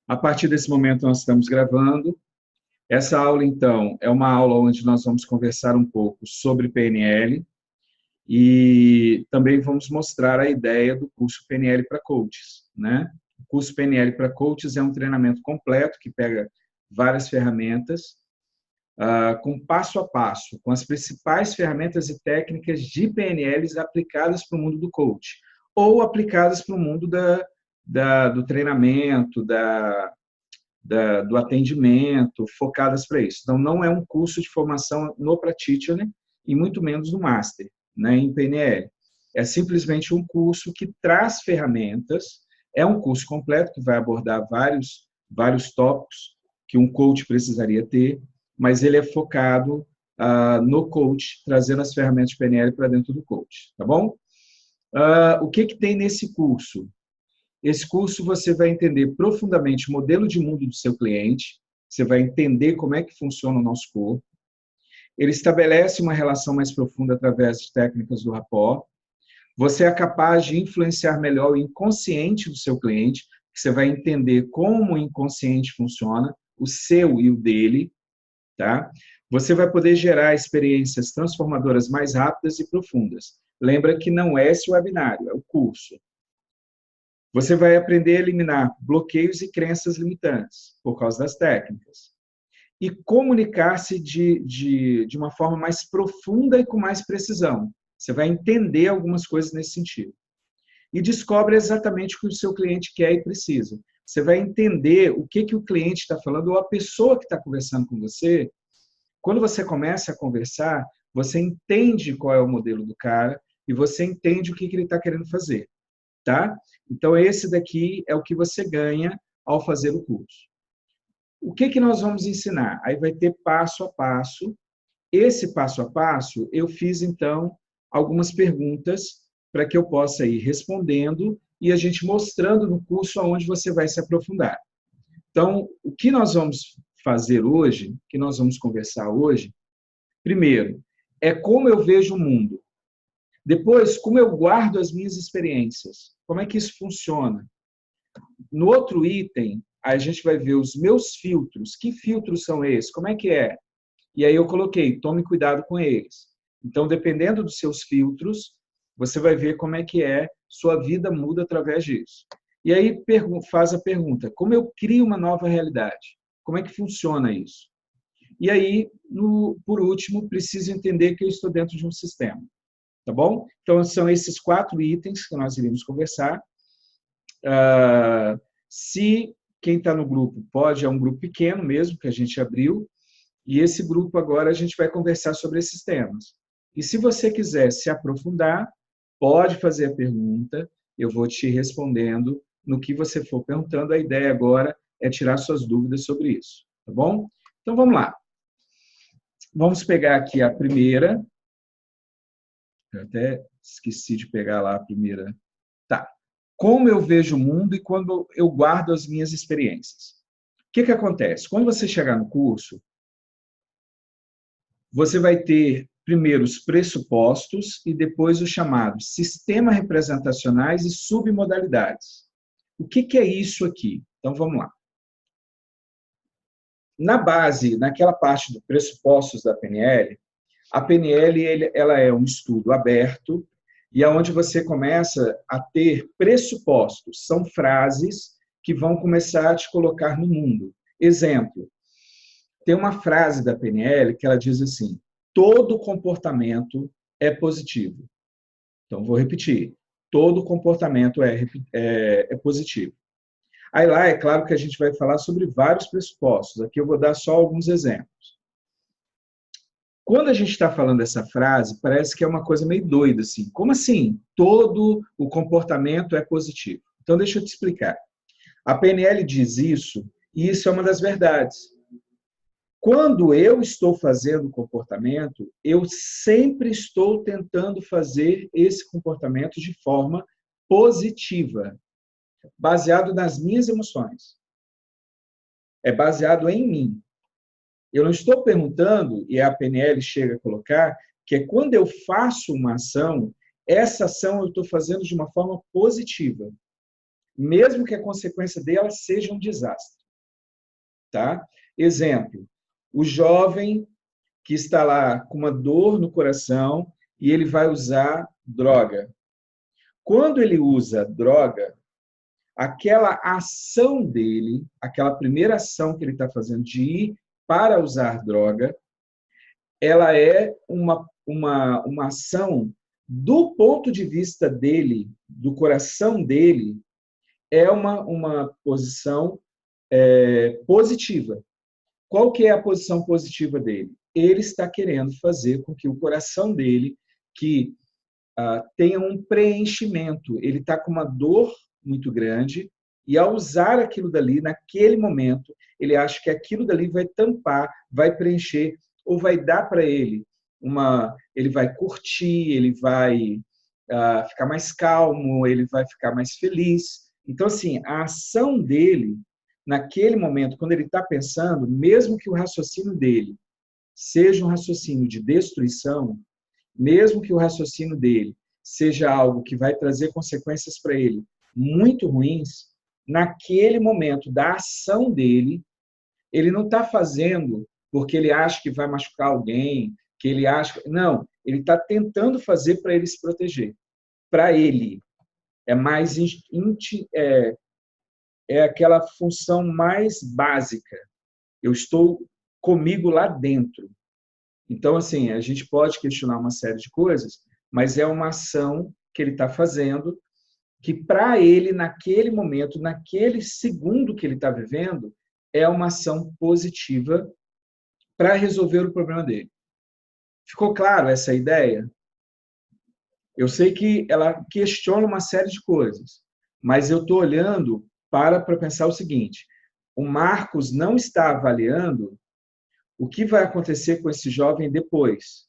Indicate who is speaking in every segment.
Speaker 1: A partir desse momento, nós estamos gravando. Essa aula, então, é uma aula onde nós vamos conversar um pouco sobre PNL e também vamos mostrar a ideia do curso PNL para Coaches, né? O curso PNL para Coaches é um treinamento completo que pega várias ferramentas, com passo a passo, com as principais ferramentas e técnicas de PNLs aplicadas para o mundo do coach, ou aplicadas para o mundo do treinamento, do atendimento, focadas para isso. Então, não é um curso de formação no Practitioner, e muito menos no Master, né, em PNL. É simplesmente um curso que traz ferramentas, é um curso completo que vai abordar vários tópicos que um coach precisaria ter, mas ele é focado no coach, trazendo as ferramentas de PNL para dentro do coach, tá bom? O que tem nesse curso? Esse curso você vai entender profundamente o modelo de mundo do seu cliente, você vai entender como é que funciona o nosso corpo. Ele estabelece uma relação mais profunda através de técnicas do rapport. Você é capaz de influenciar melhor o inconsciente do seu cliente, você vai entender como o inconsciente funciona, o seu e o dele, tá? Você vai poder gerar experiências transformadoras mais rápidas e profundas. Lembra que não é esse webinário, é o curso. Você vai aprender a eliminar bloqueios e crenças limitantes, por causa das técnicas. E comunicar-se de uma forma mais profunda e com mais precisão. Você vai entender algumas coisas nesse sentido. E descobre exatamente o que o seu cliente quer e precisa. Você vai entender o que o cliente está falando, ou a pessoa que está conversando com você. Quando você começa a conversar, você entende qual é o modelo do cara e você entende o que ele está querendo fazer. Tá? Então, esse daqui é o que você ganha ao fazer o curso. O que nós vamos ensinar? Aí vai ter passo a passo. Esse passo a passo, eu fiz, então, algumas perguntas para que eu possa ir respondendo e a gente mostrando no curso aonde você vai se aprofundar. Então, o que nós vamos fazer hoje, o que nós vamos conversar hoje, primeiro, é como eu vejo o mundo. Depois, como eu guardo as minhas experiências. Como é que isso funciona? No outro item, a gente vai ver os meus filtros. Que filtros são esses? Como é que é? E aí eu coloquei, tome cuidado com eles. Então, dependendo dos seus filtros, você vai ver como é que é, sua vida muda através disso. E aí faz a pergunta, como eu crio uma nova realidade? Como é que funciona isso? E aí, por último, preciso entender que eu estou dentro de um sistema. Tá bom? Então, são esses 4 itens que nós iremos conversar. Se quem está no grupo pode, é um grupo pequeno mesmo, que a gente abriu, e esse grupo agora a gente vai conversar sobre esses temas. E se você quiser se aprofundar, pode fazer a pergunta, eu vou te respondendo no que você for perguntando. A ideia agora é tirar suas dúvidas sobre isso, tá bom? Então, vamos lá. Vamos pegar aqui a primeira. Eu até esqueci de pegar lá a primeira. Tá. Como eu vejo o mundo e quando eu guardo as minhas experiências. O que acontece? Quando você chegar no curso, você vai ter primeiro os pressupostos e depois os chamados sistemas representacionais e submodalidades. O que é isso aqui? Então, vamos lá. Na base, naquela parte dos pressupostos da PNL, a PNL ela é um estudo aberto e aonde você começa a ter pressupostos. São frases que vão começar a te colocar no mundo. Exemplo, tem uma frase da PNL que ela diz assim, todo comportamento é positivo. Então, vou repetir, todo comportamento é positivo. Aí lá, é claro que a gente vai falar sobre vários pressupostos. Aqui eu vou dar só alguns exemplos. Quando a gente está falando dessa frase, parece que é uma coisa meio doida, assim. Como assim? Todo o comportamento é positivo. Então, deixa eu te explicar. A PNL diz isso, e isso é uma das verdades. Quando eu estou fazendo o comportamento, eu sempre estou tentando fazer esse comportamento de forma positiva, baseado nas minhas emoções. É baseado em mim. Eu não estou perguntando, e a PNL chega a colocar, que é quando eu faço uma ação, essa ação eu estou fazendo de uma forma positiva, mesmo que a consequência dela seja um desastre. tá? Exemplo, o jovem que está lá com uma dor no coração e ele vai usar droga. Quando ele usa droga, aquela ação dele, aquela primeira ação que ele está fazendo de ir para usar droga, ela é uma ação do ponto de vista dele, do coração dele, é uma posição positiva. Qual que é a posição positiva dele? Ele está querendo fazer com que o coração dele que tenha um preenchimento. Ele está com uma dor muito grande e, ao usar aquilo dali, naquele momento, ele acha que aquilo dali vai tampar, vai preencher, ou vai dar para ele ele vai curtir, ele vai ficar mais calmo, ele vai ficar mais feliz. Então, assim, a ação dele, naquele momento, quando ele está pensando, mesmo que o raciocínio dele seja um raciocínio de destruição, mesmo que o raciocínio dele seja algo que vai trazer consequências para ele muito ruins, naquele momento da ação dele, ele não está fazendo porque ele acha que vai machucar alguém, que ele acha... Não, ele está tentando fazer para ele se proteger. Para ele. É aquela função mais básica. Eu estou comigo lá dentro. Então, assim, a gente pode questionar uma série de coisas, mas é uma ação que ele está fazendo que, para ele, naquele momento, naquele segundo que ele está vivendo, é uma ação positiva para resolver o problema dele. Ficou claro essa ideia? Eu sei que ela questiona uma série de coisas, mas eu estou olhando para pensar o seguinte: o Marcos não está avaliando o que vai acontecer com esse jovem depois,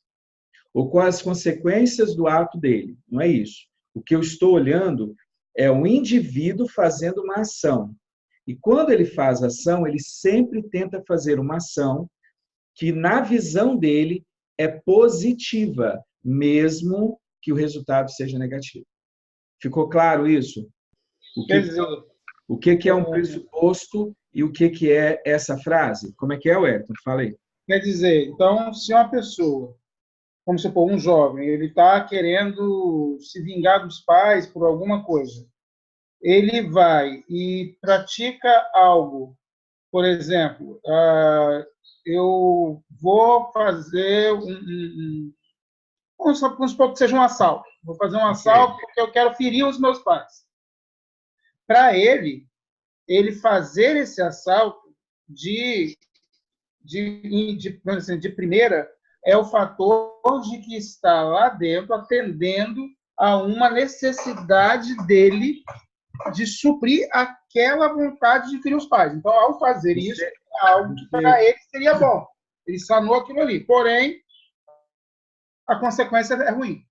Speaker 1: ou quais as consequências do ato dele. Não é isso. O que eu estou olhando é o indivíduo fazendo uma ação. E quando ele faz ação, ele sempre tenta fazer uma ação que, na visão dele, é positiva, mesmo que o resultado seja negativo. Ficou claro isso? O que é um pressuposto e o que é essa frase? Como é que é, Wellington? Fala aí.
Speaker 2: Quer dizer, então, se uma pessoa, vamos supor, um jovem, ele está querendo se vingar dos pais por alguma coisa, ele vai e pratica algo, por exemplo, eu vou fazer vamos supor que seja um assalto. Vou fazer um assalto porque eu quero ferir os meus pais. Para ele fazer esse assalto de primeira é o fator de que está lá dentro atendendo a uma necessidade dele de suprir aquela vontade de ferir os pais. Então, ao fazer isso, é algo que para ele seria bom. Ele sanou aquilo ali. Porém, a consequência é ruim.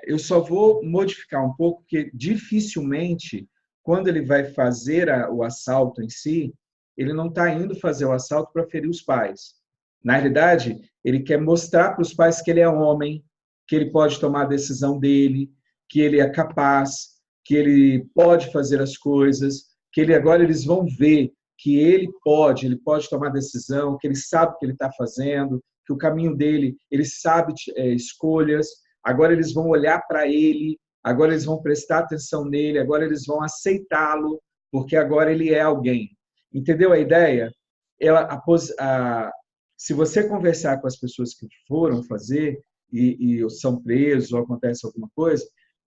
Speaker 1: Eu só vou modificar um pouco, porque dificilmente, quando ele vai fazer o assalto em si, ele não está indo fazer o assalto para ferir os pais. Na realidade, ele quer mostrar para os pais que ele é homem, que ele pode tomar a decisão dele, que ele é capaz, que ele pode fazer as coisas, que agora eles vão ver que ele pode tomar decisão, que ele sabe o que ele está fazendo, que o caminho dele, ele sabe escolhas, agora eles vão olhar para ele, agora eles vão prestar atenção nele, agora eles vão aceitá-lo, porque agora ele é alguém. Entendeu a ideia? Se você conversar com as pessoas que foram fazer e são presos ou acontece alguma coisa,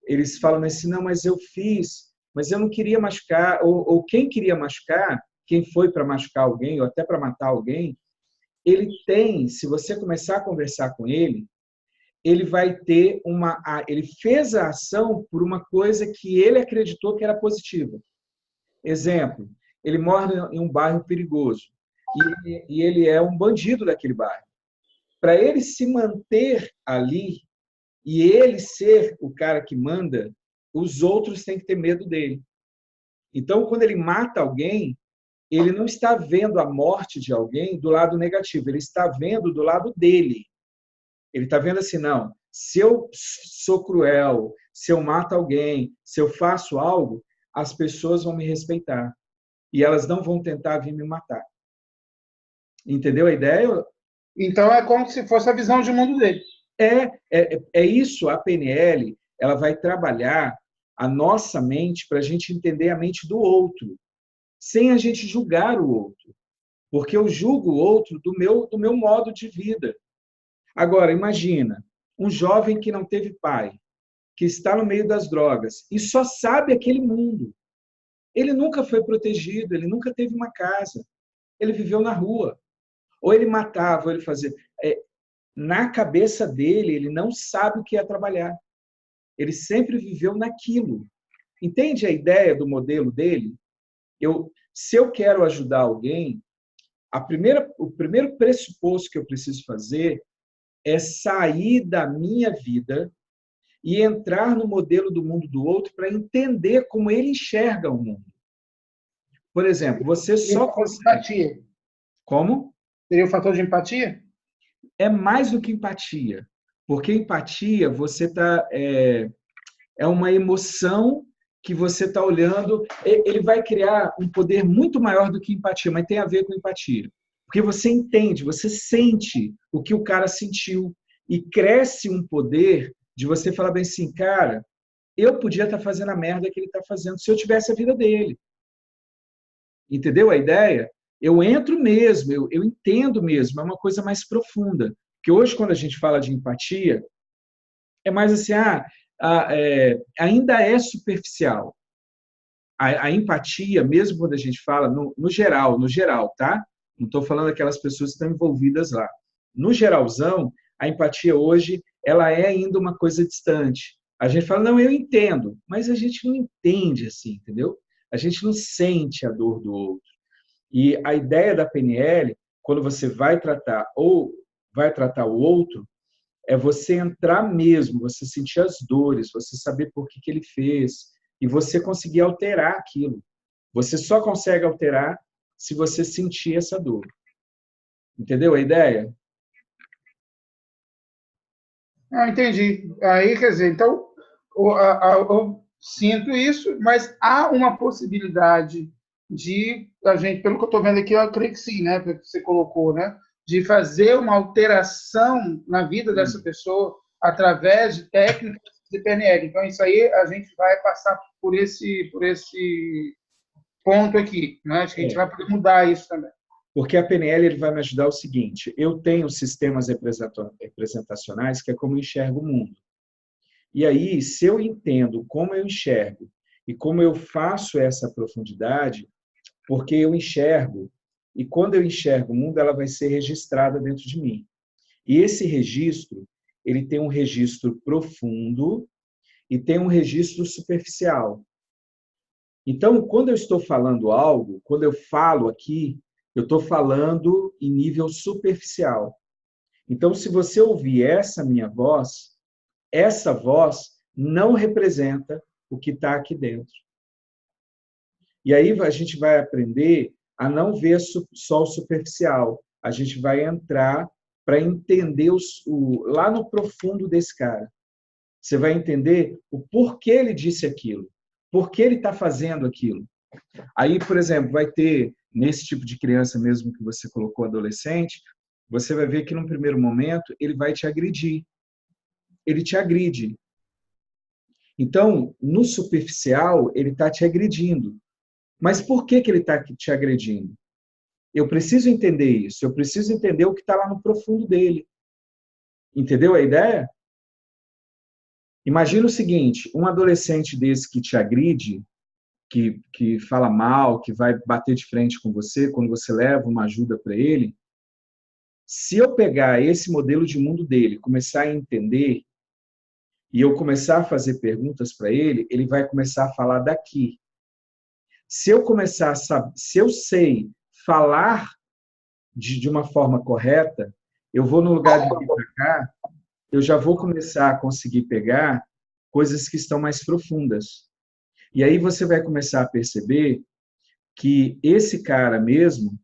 Speaker 1: eles falam assim, não, mas eu fiz, mas eu não queria machucar, ou quem queria machucar, quem foi para machucar alguém, ou até para matar alguém, ele tem, se você começar a conversar com ele vai ter ele fez a ação por uma coisa que ele acreditou que era positiva. Exemplo, ele mora em um bairro perigoso e ele é um bandido daquele bairro. Para ele se manter ali e ele ser o cara que manda, os outros têm que ter medo dele. Então, quando ele mata alguém, ele não está vendo a morte de alguém do lado negativo, ele está vendo do lado dele. Ele está vendo assim, não, se eu sou cruel, se eu mato alguém, se eu faço algo, as pessoas vão me respeitar. E elas não vão tentar vir me matar. Entendeu a ideia?
Speaker 2: Então, é como se fosse a visão de mundo dele.
Speaker 1: É isso, a PNL, ela vai trabalhar a nossa mente para a gente entender a mente do outro, sem a gente julgar o outro. Porque eu julgo o outro do meu modo de vida. Agora, imagina, um jovem que não teve pai, que está no meio das drogas e só sabe aquele mundo. Ele nunca foi protegido, ele nunca teve uma casa, ele viveu na rua. Ou ele matava, ou ele fazia. Na cabeça dele, ele não sabe o que é trabalhar. Ele sempre viveu naquilo. Entende a ideia do modelo dele? Se eu quero ajudar alguém, o primeiro pressuposto que eu preciso fazer é sair da minha vida e entrar no modelo do mundo do outro para entender como ele enxerga o mundo. Por exemplo, você só consegue...
Speaker 2: Empatia.
Speaker 1: Como?
Speaker 2: Seria o fator de empatia?
Speaker 1: É mais do que empatia. Porque empatia, é uma emoção que você está olhando, ele vai criar um poder muito maior do que empatia, mas tem a ver com empatia. Porque você entende, você sente o que o cara sentiu e cresce um poder de você falar bem assim, cara, eu podia estar fazendo a merda que ele está fazendo se eu tivesse a vida dele. Entendeu a ideia? Eu entro mesmo, eu entendo mesmo, é uma coisa mais profunda. Porque hoje, quando a gente fala de empatia, é mais assim, ainda é superficial. A empatia, mesmo quando a gente fala, no geral, tá? Não estou falando daquelas pessoas que estão envolvidas lá. No geralzão, a empatia hoje, ela é ainda uma coisa distante. A gente fala, não, eu entendo, mas a gente não entende assim, entendeu? A gente não sente a dor do outro. E a ideia da PNL, quando você vai tratar o outro, é você entrar mesmo, você sentir as dores, você saber por que ele fez e você conseguir alterar aquilo. Você só consegue alterar se você sentir essa dor. Entendeu a ideia?
Speaker 2: Entendi. Aí, quer dizer, então, eu sinto isso, mas há uma possibilidade de a gente, pelo que eu estou vendo aqui, eu creio que sim, né? Pelo que você colocou, né? De fazer uma alteração na vida dessa pessoa através de técnicas de PNL. Então, isso aí a gente vai passar por esse ponto aqui, né? Acho que a gente vai poder mudar isso também.
Speaker 1: Porque a PNL ele vai me ajudar o seguinte, eu tenho sistemas representacionais que é como eu enxergo o mundo. E aí, se eu entendo como eu enxergo e como eu faço essa profundidade, porque eu enxergo, e quando eu enxergo o mundo, ela vai ser registrada dentro de mim. E esse registro, ele tem um registro profundo e tem um registro superficial. Então, quando eu estou falando algo, quando eu falo aqui, eu estou falando em nível superficial. Então, se você ouvir essa minha voz, essa voz não representa o que está aqui dentro. E aí a gente vai aprender a não ver só o superficial. A gente vai entrar para entender lá no profundo desse cara. Você vai entender o porquê ele disse aquilo, por que ele está fazendo aquilo. Aí, por exemplo, vai ter, nesse tipo de criança mesmo que você colocou, adolescente, você vai ver que, num primeiro momento, ele vai te agredir. Ele te agride. Então, no superficial, ele está te agredindo. Mas por que ele está te agredindo? Eu preciso entender isso. Eu preciso entender o que está lá no profundo dele. Entendeu a ideia? Imagina o seguinte, um adolescente desse que te agride, que fala mal, que vai bater de frente com você, quando você leva uma ajuda para ele, se eu pegar esse modelo de mundo dele, começar a entender, e eu começar a fazer perguntas para ele, ele vai começar a falar daqui. Se eu começar a saber, se eu sei falar de uma forma correta, eu vou no lugar de vir para cá, eu já vou começar a conseguir pegar coisas que estão mais profundas. E aí você vai começar a perceber que esse cara mesmo,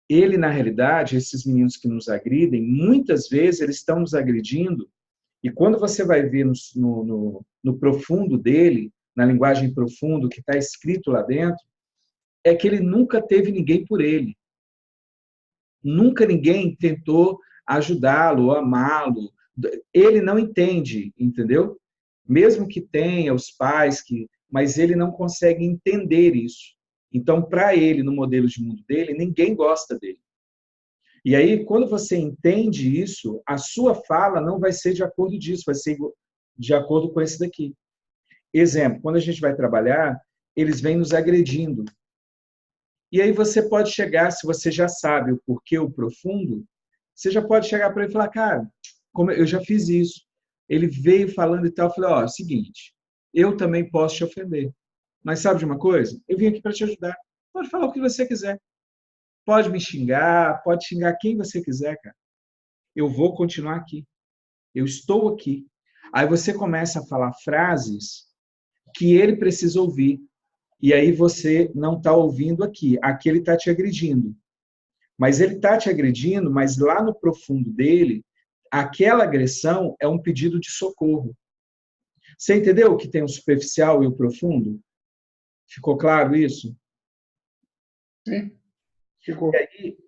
Speaker 1: ele na realidade, esses meninos que nos agridem, muitas vezes eles estão nos agredindo, e quando você vai ver no profundo dele, na linguagem profunda, que está escrito lá dentro, é que ele nunca teve ninguém por ele. Nunca ninguém tentou ajudá-lo, amá-lo. Ele não entende, entendeu? Mesmo que tenha os pais, mas ele não consegue entender isso. Então, para ele, no modelo de mundo dele, ninguém gosta dele. E aí, quando você entende isso, a sua fala não vai ser de acordo disso, vai ser de acordo com esse daqui. Exemplo, quando a gente vai trabalhar, eles vêm nos agredindo. E aí você pode chegar, se você já sabe o porquê, o profundo, você já pode chegar para ele e falar, cara, como eu já fiz isso. Ele veio falando e tal, eu falei, ó, é o seguinte, eu também posso te ofender. Mas sabe de uma coisa? Eu vim aqui para te ajudar. Pode falar o que você quiser. Pode me xingar, pode xingar quem você quiser, cara. Eu vou continuar aqui. Eu estou aqui. Aí você começa a falar frases que ele precisa ouvir. E aí você não está ouvindo aqui. Aqui ele está te agredindo. Mas ele está te agredindo, mas lá no profundo dele, aquela agressão é um pedido de socorro. Você entendeu que tem o superficial e o profundo? Ficou claro isso?
Speaker 2: Sim, ficou.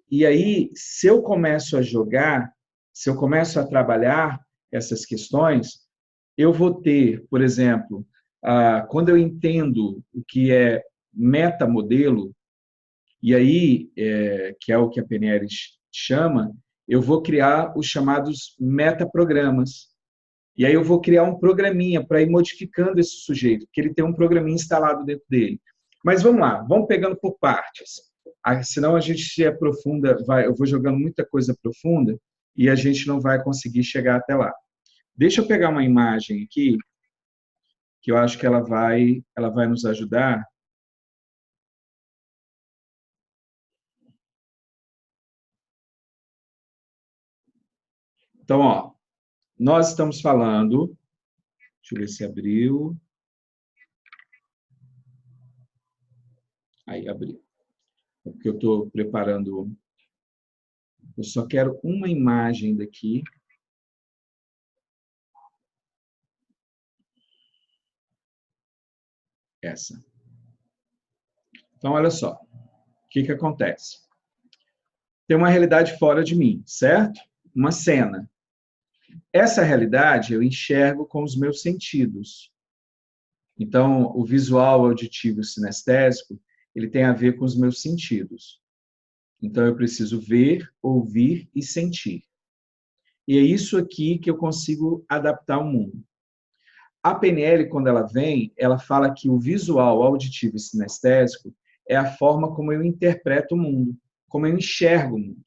Speaker 1: E aí, se eu começo a jogar, se eu começo a trabalhar essas questões, eu vou ter, por exemplo, quando eu entendo o que é metamodelo, e aí, que é o que a PNL chama, eu vou criar os chamados metaprogramas. E aí eu vou criar um programinha para ir modificando esse sujeito, porque ele tem um programinha instalado dentro dele. Mas vamos lá, vamos pegando por partes. Senão a gente se aprofunda, eu vou jogando muita coisa profunda e a gente não vai conseguir chegar até lá. Deixa eu pegar uma imagem aqui, que eu acho que ela vai nos ajudar. Então, ó, nós estamos falando, deixa eu ver se abriu. Aí, abriu. Porque eu estou preparando. Eu só quero uma imagem daqui. Essa. Então, olha só. O que acontece? Tem uma realidade fora de mim, certo? Uma cena. Essa realidade eu enxergo com os meus sentidos. Então, o visual, auditivo e sinestésico, ele tem a ver com os meus sentidos. Então, eu preciso ver, ouvir e sentir. E é isso aqui que eu consigo adaptar ao mundo. A PNL, quando ela vem, ela fala que o visual, auditivo e sinestésico é a forma como eu interpreto o mundo, como eu enxergo o mundo.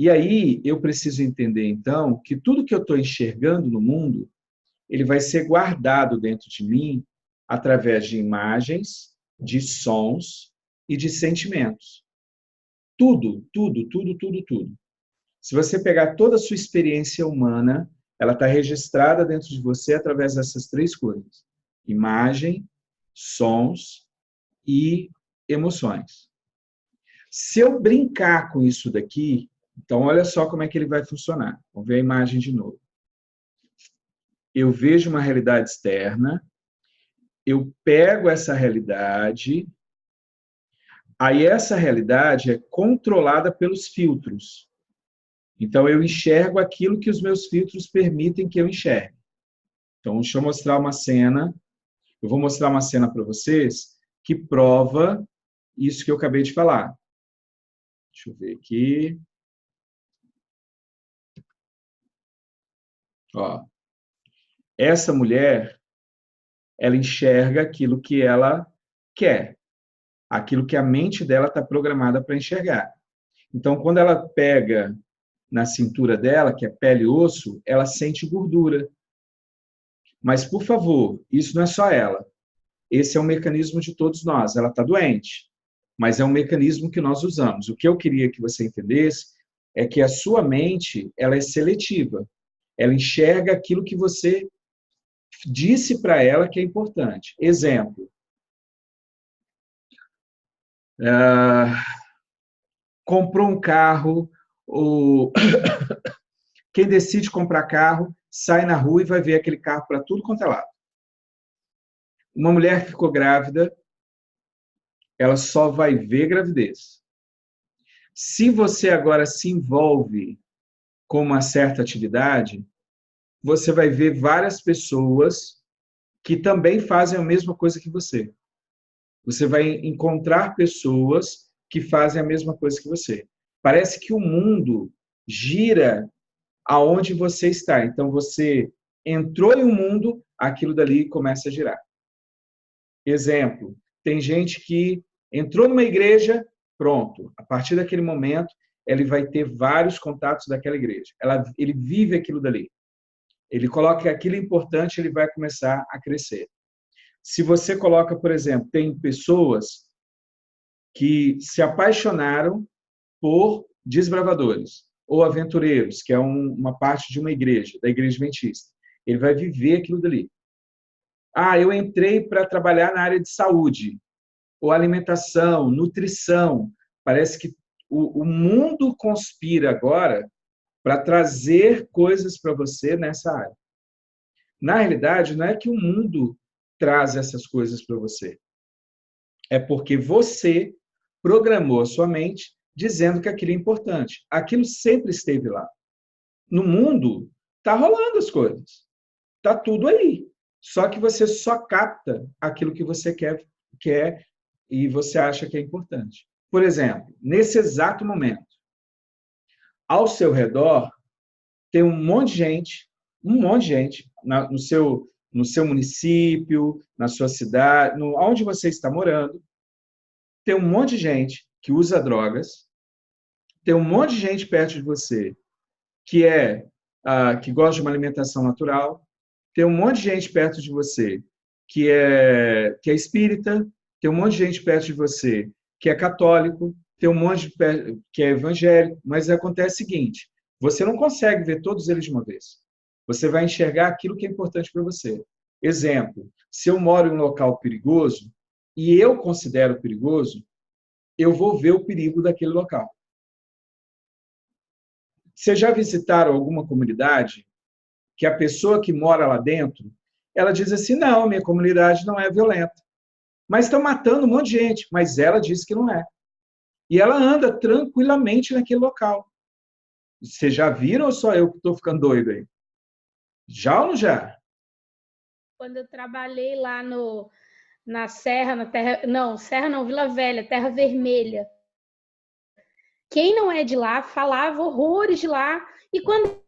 Speaker 1: E aí, eu preciso entender, então, que tudo que eu estou enxergando no mundo, ele vai ser guardado dentro de mim através de imagens, de sons e de sentimentos. Tudo, tudo, tudo, tudo, tudo. Se você pegar toda a sua experiência humana, ela está registrada dentro de você através dessas três coisas: imagem, sons e emoções. Se eu brincar com isso daqui, então olha só como é que ele vai funcionar. Vamos ver a imagem de novo. Eu vejo uma realidade externa, eu pego essa realidade, aí essa realidade é controlada pelos filtros. Então, eu enxergo aquilo que os meus filtros permitem que eu enxergue. Então, deixa eu mostrar uma cena. Eu vou mostrar uma cena para vocês que prova isso que eu acabei de falar. Deixa eu ver aqui. Ó, essa mulher, ela enxerga aquilo que ela quer, aquilo que a mente dela está programada para enxergar. Então, quando ela pega na cintura dela, que é pele e osso, ela sente gordura. Mas, por favor, isso não é só ela. Esse é um mecanismo de todos nós. Ela está doente, mas é um mecanismo que nós usamos. O que eu queria que você entendesse é que a sua mente, ela é seletiva. Ela enxerga aquilo que você disse para ela que é importante. Exemplo. Comprou um carro, ou quem decide comprar carro, sai na rua e vai ver aquele carro para tudo quanto é lado. Uma mulher que ficou grávida, ela só vai ver gravidez. Se você agora se envolve com uma certa atividade, você vai ver várias pessoas que também fazem a mesma coisa que você. Você vai encontrar pessoas que fazem a mesma coisa que você. Parece que o mundo gira aonde você está. Então, você entrou em um mundo, aquilo dali começa a girar. Exemplo, tem gente que entrou numa igreja, pronto, a partir daquele momento, ele vai ter vários contatos daquela igreja. Ele vive aquilo dali. Ele coloca aquilo importante, ele vai começar a crescer. Se você coloca, por exemplo, tem pessoas que se apaixonaram por desbravadores ou aventureiros, que é uma parte de uma igreja, da igreja adventista. Ele vai viver aquilo dali. Ah, eu entrei para trabalhar na área de saúde, ou alimentação, nutrição. Parece que o mundo conspira agora para trazer coisas para você nessa área. Na realidade, não é que o mundo traz essas coisas para você. É porque você programou a sua mente dizendo que aquilo é importante. Aquilo sempre esteve lá. No mundo, está rolando as coisas. Está tudo aí. Só que você só capta aquilo que você quer e você acha que é importante. Por exemplo, nesse exato momento, ao seu redor, tem um monte de gente no seu município, na sua cidade, onde você está morando, tem um monte de gente que usa drogas, tem um monte de gente perto de você que gosta de uma alimentação natural, tem um monte de gente perto de você que é espírita, tem um monte de gente perto de você que é católico, tem um monte que é evangélico, mas acontece o seguinte, você não consegue ver todos eles de uma vez. Você vai enxergar aquilo que é importante para você. Exemplo, se eu moro em um local perigoso e eu considero perigoso, eu vou ver o perigo daquele local. Vocês já visitaram alguma comunidade que a pessoa que mora lá dentro, ela diz assim, não, minha comunidade não é violenta. Mas estão matando um monte de gente, mas ela diz que não é. E ela anda tranquilamente naquele local. Vocês já viram ou só eu que estou ficando doido aí? Já ou não já?
Speaker 3: Quando eu trabalhei lá na Serra, Serra não, Vila Velha, Terra Vermelha. Quem não é de lá falava horrores de lá. E quando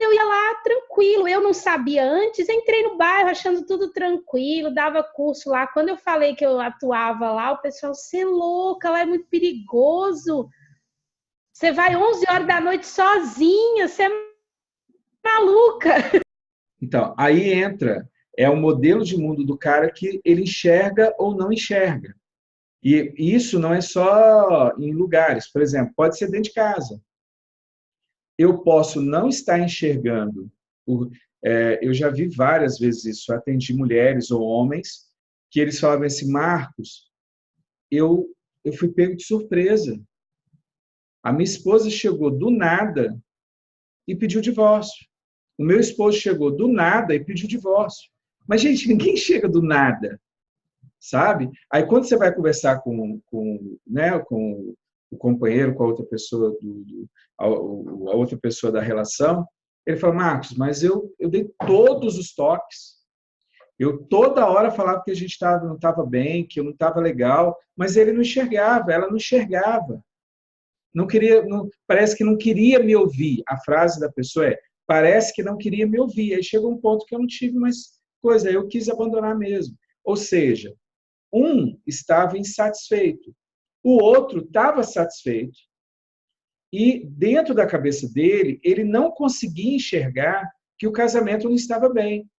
Speaker 3: eu ia lá, tranquilo, eu não sabia antes, entrei no bairro achando tudo tranquilo, dava curso lá. Quando eu falei que eu atuava lá, o pessoal, você é louca, lá é muito perigoso. Você vai 11 horas da noite sozinha, você é maluca.
Speaker 1: Então, aí entra, é o modelo de mundo do cara que ele enxerga ou não enxerga. E isso não é só em lugares, por exemplo, pode ser dentro de casa. Eu posso não estar enxergando, eu já vi várias vezes isso, atendi mulheres ou homens, que eles falavam assim, Marcos, eu fui pego de surpresa. A minha esposa chegou do nada e pediu divórcio. O meu esposo chegou do nada e pediu divórcio. Mas, gente, ninguém chega do nada, sabe? Aí, quando você vai conversar com o companheiro, com a outra pessoa, a outra pessoa da relação, ele fala, Marcos, mas eu dei todos os toques. Eu toda hora falava que a gente não estava bem, que eu não estava legal, mas ele não enxergava, ela não enxergava. Parece que não queria me ouvir. A frase da pessoa é, parece que não queria me ouvir. Aí chega um ponto que eu não tive mais coisa, eu quis abandonar mesmo. Ou seja, um estava insatisfeito, o outro estava satisfeito, e dentro da cabeça dele, ele não conseguia enxergar que o casamento não estava bem.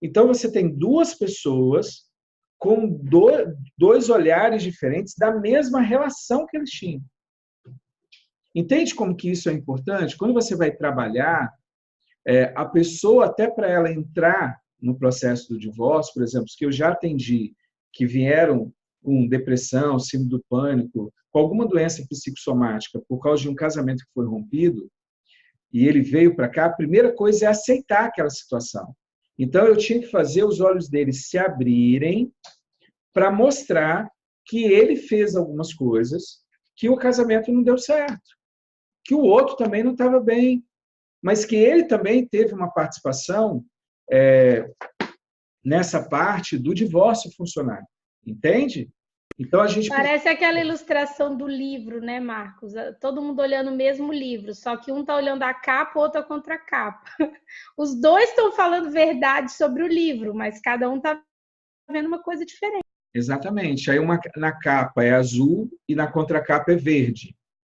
Speaker 1: Então, você tem duas pessoas com dois olhares diferentes da mesma relação que eles tinham. Entende como que isso é importante? Quando você vai trabalhar, a pessoa, até para ela entrar no processo do divórcio, por exemplo, que eu já atendi, que vieram com depressão, síndrome do pânico, com alguma doença psicossomática por causa de um casamento que foi rompido, e ele veio para cá, a primeira coisa é aceitar aquela situação. Então, eu tinha que fazer os olhos dele se abrirem para mostrar que ele fez algumas coisas que o casamento não deu certo, que o outro também não estava bem, mas que ele também teve uma participação nessa parte do divórcio funcionar. Entende? Então a gente
Speaker 3: parece aquela ilustração do livro, né, Marcos? Todo mundo olhando o mesmo livro, só que um está olhando a capa, o outro a contracapa. Os dois estão falando verdade sobre o livro, mas cada um está vendo uma coisa diferente.
Speaker 1: Exatamente. Aí na capa é azul e na contracapa é verde.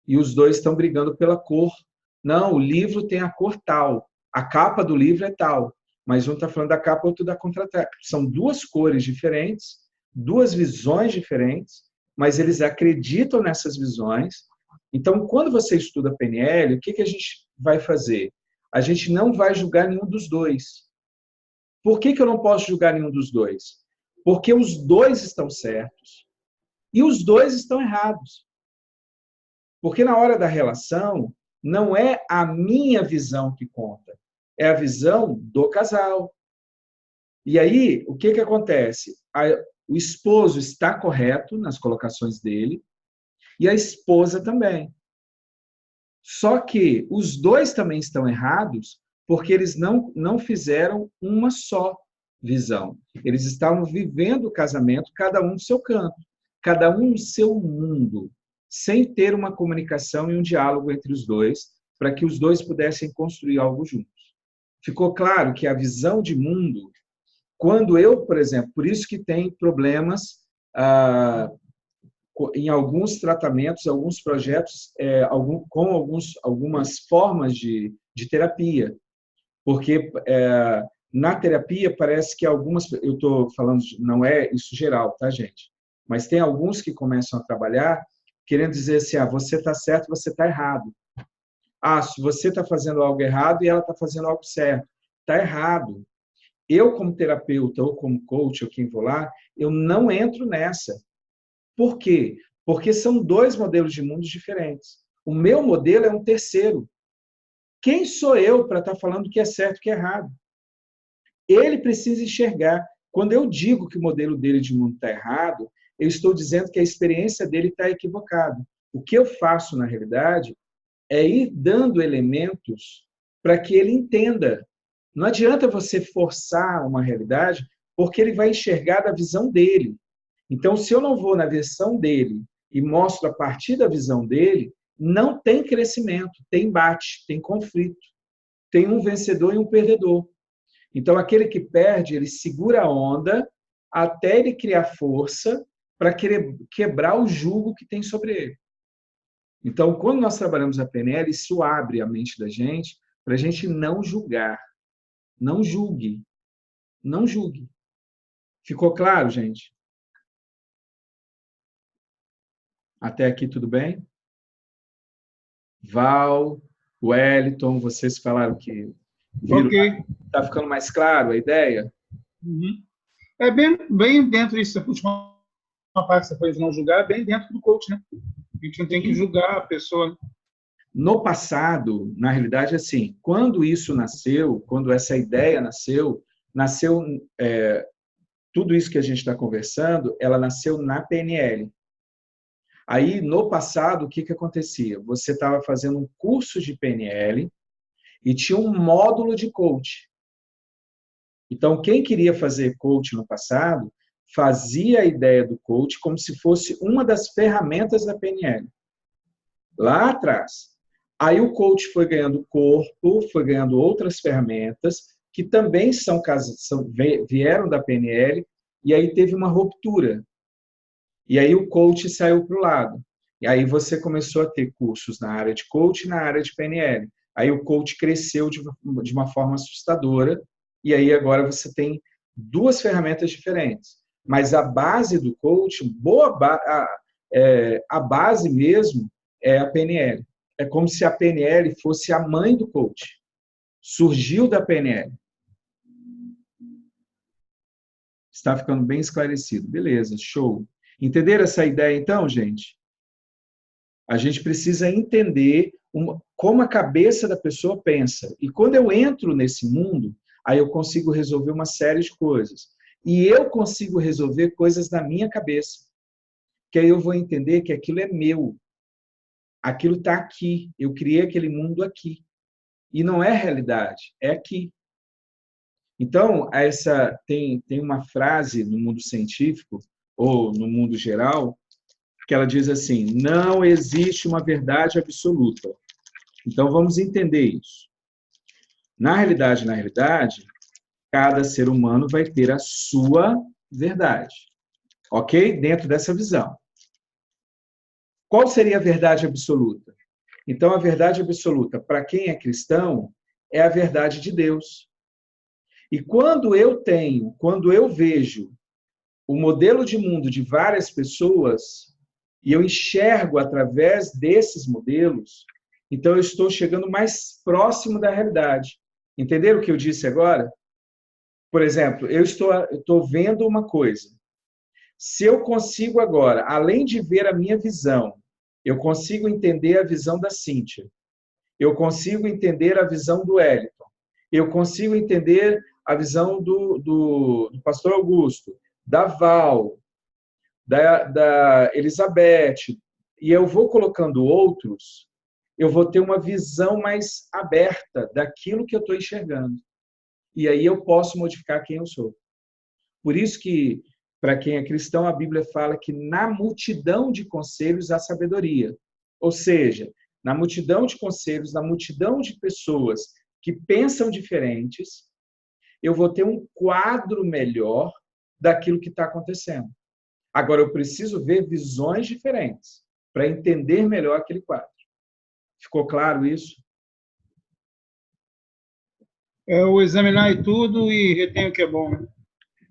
Speaker 1: E os dois estão brigando pela cor. Não, o livro tem a cor tal. A capa do livro é tal. Mas um está falando da capa, outro da contracapa. São duas cores diferentes, duas visões diferentes, mas eles acreditam nessas visões. Então, quando você estuda PNL, o que a gente vai fazer? A gente não vai julgar nenhum dos dois. Por que eu não posso julgar nenhum dos dois? Porque os dois estão certos e os dois estão errados. Porque na hora da relação, não é a minha visão que conta, é a visão do casal. E aí, o que acontece? O esposo está correto nas colocações dele e a esposa também. Só que os dois também estão errados porque eles não fizeram uma só visão. Eles estavam vivendo o casamento, cada um no seu canto, cada um no seu mundo, sem ter uma comunicação e um diálogo entre os dois, para que os dois pudessem construir algo juntos. Ficou claro que a visão de mundo, quando eu, por exemplo, por isso que tem problemas em alguns tratamentos, alguns projetos, com algumas formas de terapia, porque na terapia parece que algumas, eu estou falando, não é isso geral, tá, gente? Mas tem alguns que começam a trabalhar querendo dizer assim, você está certo, você está errado. Se você está fazendo algo errado e ela está fazendo algo certo. Está errado. Eu, como terapeuta ou como coach, ou quem vou lá, eu não entro nessa. Por quê? Porque são dois modelos de mundos diferentes. O meu modelo é um terceiro. Quem sou eu para estar falando que é certo e que é errado? Ele precisa enxergar. Quando eu digo que o modelo dele de mundo está errado, eu estou dizendo que a experiência dele está equivocada. O que eu faço, na realidade, é ir dando elementos para que ele entenda. Não adianta você forçar uma realidade, porque ele vai enxergar da visão dele. Então, se eu não vou na versão dele e mostro a partir da visão dele, não tem crescimento, tem embate, tem conflito. Tem um vencedor e um perdedor. Então, aquele que perde, ele segura a onda até ele criar força para quebrar o jugo que tem sobre ele. Então, quando nós trabalhamos a PNL, isso abre a mente da gente para a gente não julgar. Não julgue. Não julgue. Ficou claro, gente? Até aqui tudo bem? Val, Wellington, vocês falaram que viram.
Speaker 2: Ok.
Speaker 1: Está ficando mais claro a ideia?
Speaker 2: Uhum. É bem dentro disso, a última parte que você foi de não julgar, é bem dentro do coach, né? A gente não tem que julgar a pessoa.
Speaker 1: No passado, na realidade, assim, quando isso nasceu, quando essa ideia nasceu tudo isso que a gente está conversando, ela nasceu na PNL. Aí, no passado, o que acontecia? Você estava fazendo um curso de PNL e tinha um módulo de coach. Então, quem queria fazer coach no passado, fazia a ideia do coach como se fosse uma das ferramentas da PNL. Lá atrás. Aí o coach foi ganhando corpo, foi ganhando outras ferramentas, que também vieram da PNL, e aí teve uma ruptura. E aí o coach saiu para o lado. E aí você começou a ter cursos na área de coach e na área de PNL. Aí o coach cresceu de uma forma assustadora, e aí agora você tem duas ferramentas diferentes. Mas a base do coach, a base mesmo, é a PNL. É como se a PNL fosse a mãe do coach. Surgiu da PNL. Está ficando bem esclarecido. Beleza, show. Entenderam essa ideia, então, gente? A gente precisa entender como a cabeça da pessoa pensa. E quando eu entro nesse mundo, aí eu consigo resolver uma série de coisas. E eu consigo resolver coisas na minha cabeça. Que aí eu vou entender que aquilo é meu. Aquilo está aqui. Eu criei aquele mundo aqui. E não é realidade, é aqui. Então, tem uma frase no mundo científico, ou no mundo geral, que ela diz assim: não existe uma verdade absoluta. Então, vamos entender isso. Na realidade, cada ser humano vai ter a sua verdade. Ok? Dentro dessa visão. Qual seria a verdade absoluta? Então, a verdade absoluta, para quem é cristão, é a verdade de Deus. E quando eu vejo o modelo de mundo de várias pessoas, e eu enxergo através desses modelos, então eu estou chegando mais próximo da realidade. Entenderam o que eu disse agora? Por exemplo, eu estou vendo uma coisa. Se eu consigo agora, além de ver a minha visão, eu consigo entender a visão da Cíntia, eu consigo entender a visão do Wellington, eu consigo entender a visão do pastor Augusto, da Val, da Elizabeth, e eu vou colocando outros, eu vou ter uma visão mais aberta daquilo que eu estou enxergando. E aí eu posso modificar quem eu sou. Por isso que, para quem é cristão, a Bíblia fala que na multidão de conselhos há sabedoria. Ou seja, na multidão de conselhos, na multidão de pessoas que pensam diferentes, eu vou ter um quadro melhor daquilo que está acontecendo. Agora, eu preciso ver visões diferentes para entender melhor aquele quadro. Ficou claro isso?
Speaker 2: É o examinar tudo e reter o que é bom, né?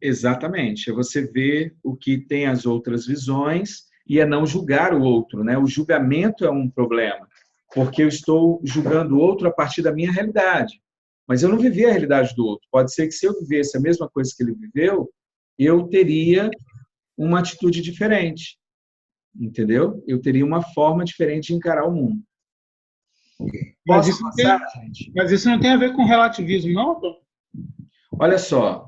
Speaker 1: Exatamente. É você ver o que tem as outras visões e é não julgar o outro, né? O julgamento é um problema, porque eu estou julgando o outro a partir da minha realidade. Mas eu não vivi a realidade do outro. Pode ser que se eu vivesse a mesma coisa que ele viveu, eu teria uma atitude diferente. Entendeu? Eu teria uma forma diferente de encarar o mundo.
Speaker 2: Mas
Speaker 1: Posso
Speaker 2: isso não
Speaker 1: passar,
Speaker 2: tem,
Speaker 1: gente?
Speaker 2: mas isso não tem a ver com relativismo, não, Tom?
Speaker 1: Olha só.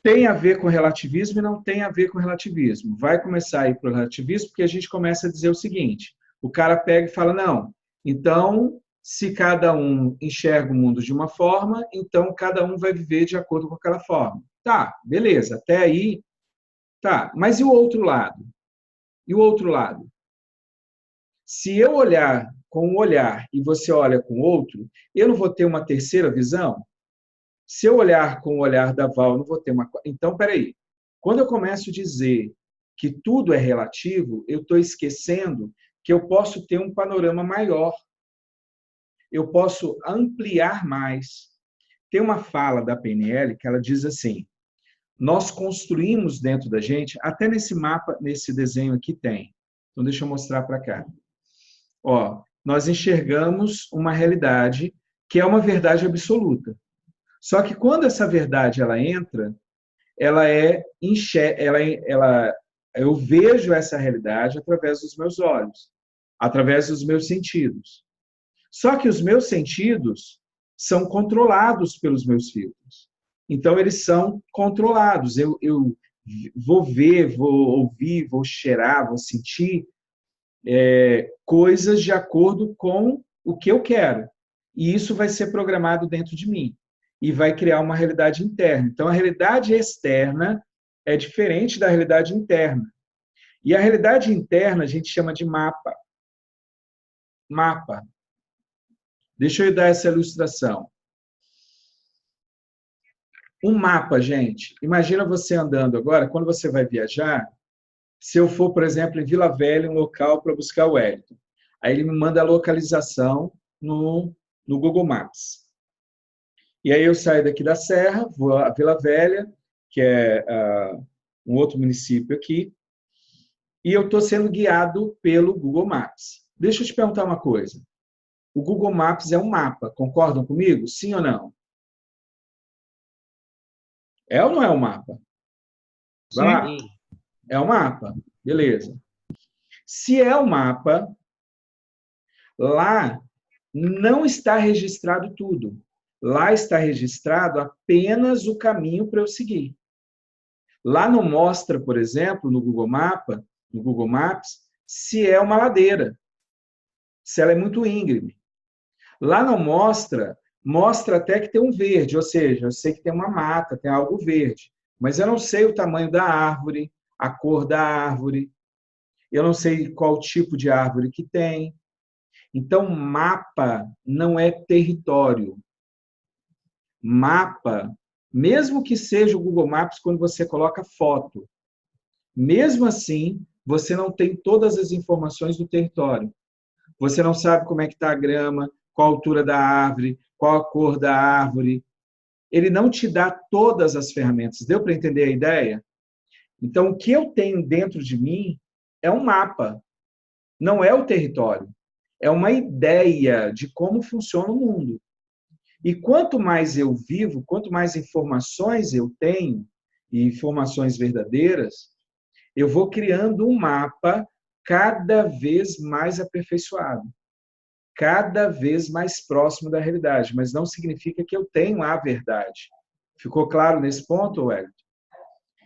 Speaker 1: Tem a ver com relativismo e não tem a ver com relativismo. Vai começar a ir para o relativismo porque a gente começa a dizer o seguinte: o cara pega e fala, não, então, se cada um enxerga o mundo de uma forma, então cada um vai viver de acordo com aquela forma. Tá, beleza, até aí, tá. Mas e o outro lado? E o outro lado? Se eu olhar com um olhar e você olha com outro, eu não vou ter uma terceira visão? Se eu olhar com o olhar da Val, eu não vou ter uma... Então, peraí. Quando eu começo a dizer que tudo é relativo, eu estou esquecendo que eu posso ter um panorama maior. Eu posso ampliar mais. Tem uma fala da PNL que ela diz assim: nós construímos dentro da gente, até nesse mapa, nesse desenho aqui tem. Então, deixa eu mostrar para cá. Ó, nós enxergamos uma realidade que é uma verdade absoluta. Só que quando essa verdade ela entra, eu vejo essa realidade através dos meus olhos, através dos meus sentidos. Só que os meus sentidos são controlados pelos meus filtros. Então, eles são controlados. Eu vou ver, vou ouvir, vou cheirar, vou sentir coisas de acordo com o que eu quero. E isso vai ser programado dentro de mim. E vai criar uma realidade interna. Então, a realidade externa é diferente da realidade interna. E a realidade interna a gente chama de mapa. Mapa. Deixa eu dar essa ilustração. Um mapa, gente. Imagina você andando agora, quando você vai viajar, se eu for, por exemplo, em Vila Velha, um local para buscar o Wellington. Aí ele me manda a localização no Google Maps. E aí eu saio daqui da Serra, vou a Vila Velha, que é um outro município aqui, e eu estou sendo guiado pelo Google Maps. Deixa eu te perguntar uma coisa. O Google Maps é um mapa, concordam comigo? Sim ou não? É ou não é um mapa? Vai lá.
Speaker 2: Sim.
Speaker 1: É um mapa. Beleza. Se é um mapa, lá não está registrado tudo. Lá está registrado apenas o caminho para eu seguir. Lá não mostra, por exemplo, no Google Maps, se é uma ladeira. se ela é muito íngreme. Lá não mostra, mostra até que tem um verde, ou seja, eu sei que tem uma mata, tem algo verde, mas eu não sei o tamanho da árvore, a cor da árvore, eu não sei qual tipo de árvore que tem. Então, mapa não é território. Mapa, mesmo que seja o Google Maps, quando você coloca foto, mesmo assim, você não tem todas as informações do território. Você não sabe como é que está a grama, qual a altura da árvore, qual a cor da árvore. Ele não te dá todas as ferramentas. Deu para entender a ideia? Então, o que eu tenho dentro de mim é um mapa, não é o território. É uma ideia de como funciona o mundo. E quanto mais eu vivo, quanto mais informações eu tenho, e informações verdadeiras, eu vou criando um mapa cada vez mais aperfeiçoado, cada vez mais próximo da realidade, mas não significa que eu tenho a verdade. Ficou claro nesse ponto, Wellington?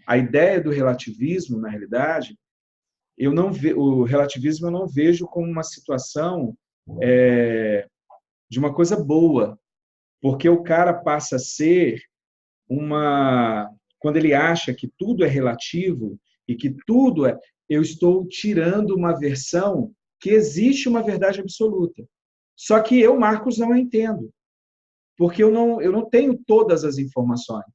Speaker 1: A ideia do relativismo, na realidade, o relativismo eu não vejo como uma situação de uma coisa boa, porque o cara passa a ser quando ele acha que tudo é relativo e que tudo é, eu estou tirando uma versão que existe uma verdade absoluta. Só que eu, Marcos, não a entendo, porque eu não tenho todas as informações.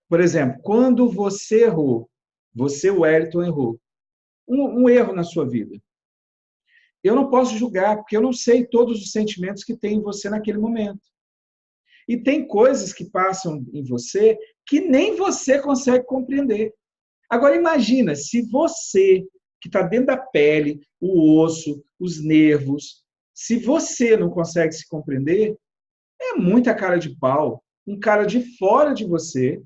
Speaker 1: Por exemplo, quando você errou, você, Wellington, errou, um erro na sua vida, eu não posso julgar, porque eu não sei todos os sentimentos que tem em você naquele momento. E tem coisas que passam em você que nem você consegue compreender. Agora, imagina, se você, que está dentro da pele, o osso, os nervos, se você não consegue se compreender, é muita cara de pau. Um cara de fora de você,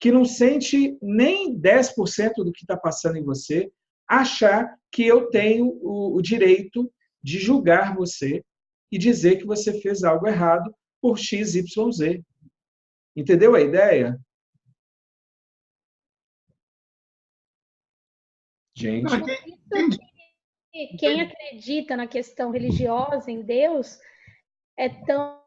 Speaker 1: que não sente nem 10% do que está passando em você, achar que eu tenho o direito de julgar você e dizer que você fez algo errado por X, Y, Z. Entendeu a ideia? Gente.
Speaker 3: Quem acredita na questão religiosa, em Deus, é tão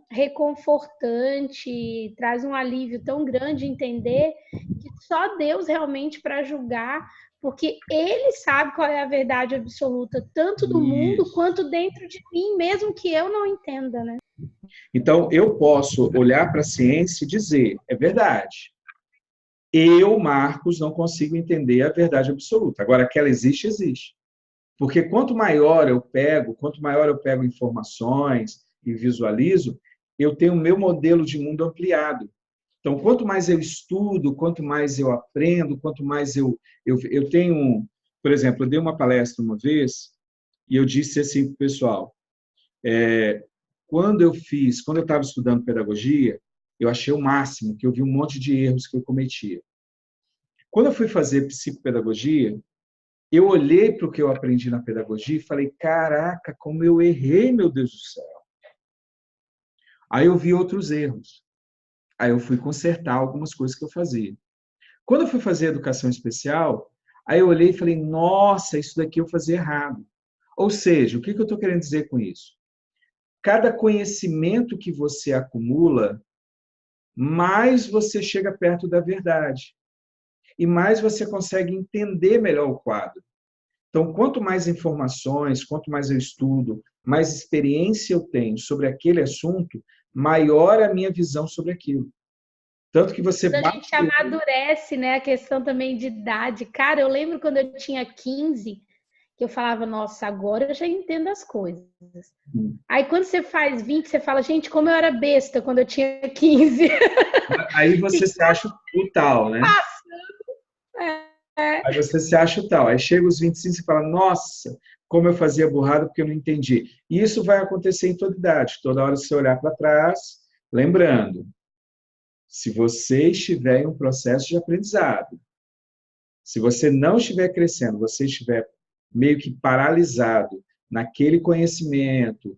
Speaker 3: reconfortante, traz um alívio tão grande entender que só Deus realmente para julgar, porque Ele sabe qual é a verdade absoluta, tanto do mundo quanto dentro de mim, mesmo que eu não entenda, né?
Speaker 1: Então, eu posso olhar para a ciência e dizer, é verdade. Eu, Marcos, não consigo entender a verdade absoluta. Agora, que ela existe, existe. Porque quanto maior eu pego informações e visualizo, eu tenho o meu modelo de mundo ampliado. Então, quanto mais eu estudo, quanto mais eu aprendo, quanto mais eu tenho... Por exemplo, eu dei uma palestra uma vez e eu disse assim para o pessoal, quando eu estava estudando pedagogia, eu achei o máximo, que eu vi um monte de erros que eu cometia. Quando eu fui fazer psicopedagogia, eu olhei para o que eu aprendi na pedagogia e falei, caraca, como eu errei, meu Deus do céu. Aí eu vi outros erros. Aí eu fui consertar algumas coisas que eu fazia. Quando eu fui fazer educação especial, aí eu olhei e falei, nossa, isso daqui eu fazia errado. Ou seja, o que eu estou querendo dizer com isso? Cada conhecimento que você acumula, mais você chega perto da verdade. E mais você consegue entender melhor o quadro. Então, quanto mais informações, quanto mais eu estudo, mais experiência eu tenho sobre aquele assunto, maior a minha visão sobre aquilo. Tanto que você...
Speaker 3: A gente amadurece, né? A questão também de idade. Cara, eu lembro quando eu tinha 15, que eu falava, nossa, agora eu já entendo as coisas. Aí quando você faz 20, você fala, gente, como eu era besta quando eu tinha 15.
Speaker 1: Aí você se acha o tal, né? Aí você se acha o tal. Aí chega os 25 e fala, nossa, como eu fazia burrada porque eu não entendi. E isso vai acontecer em toda idade. Toda hora que você olhar para trás, lembrando, se você estiver em um processo de aprendizado, se você não estiver crescendo, você estiver meio que paralisado naquele conhecimento,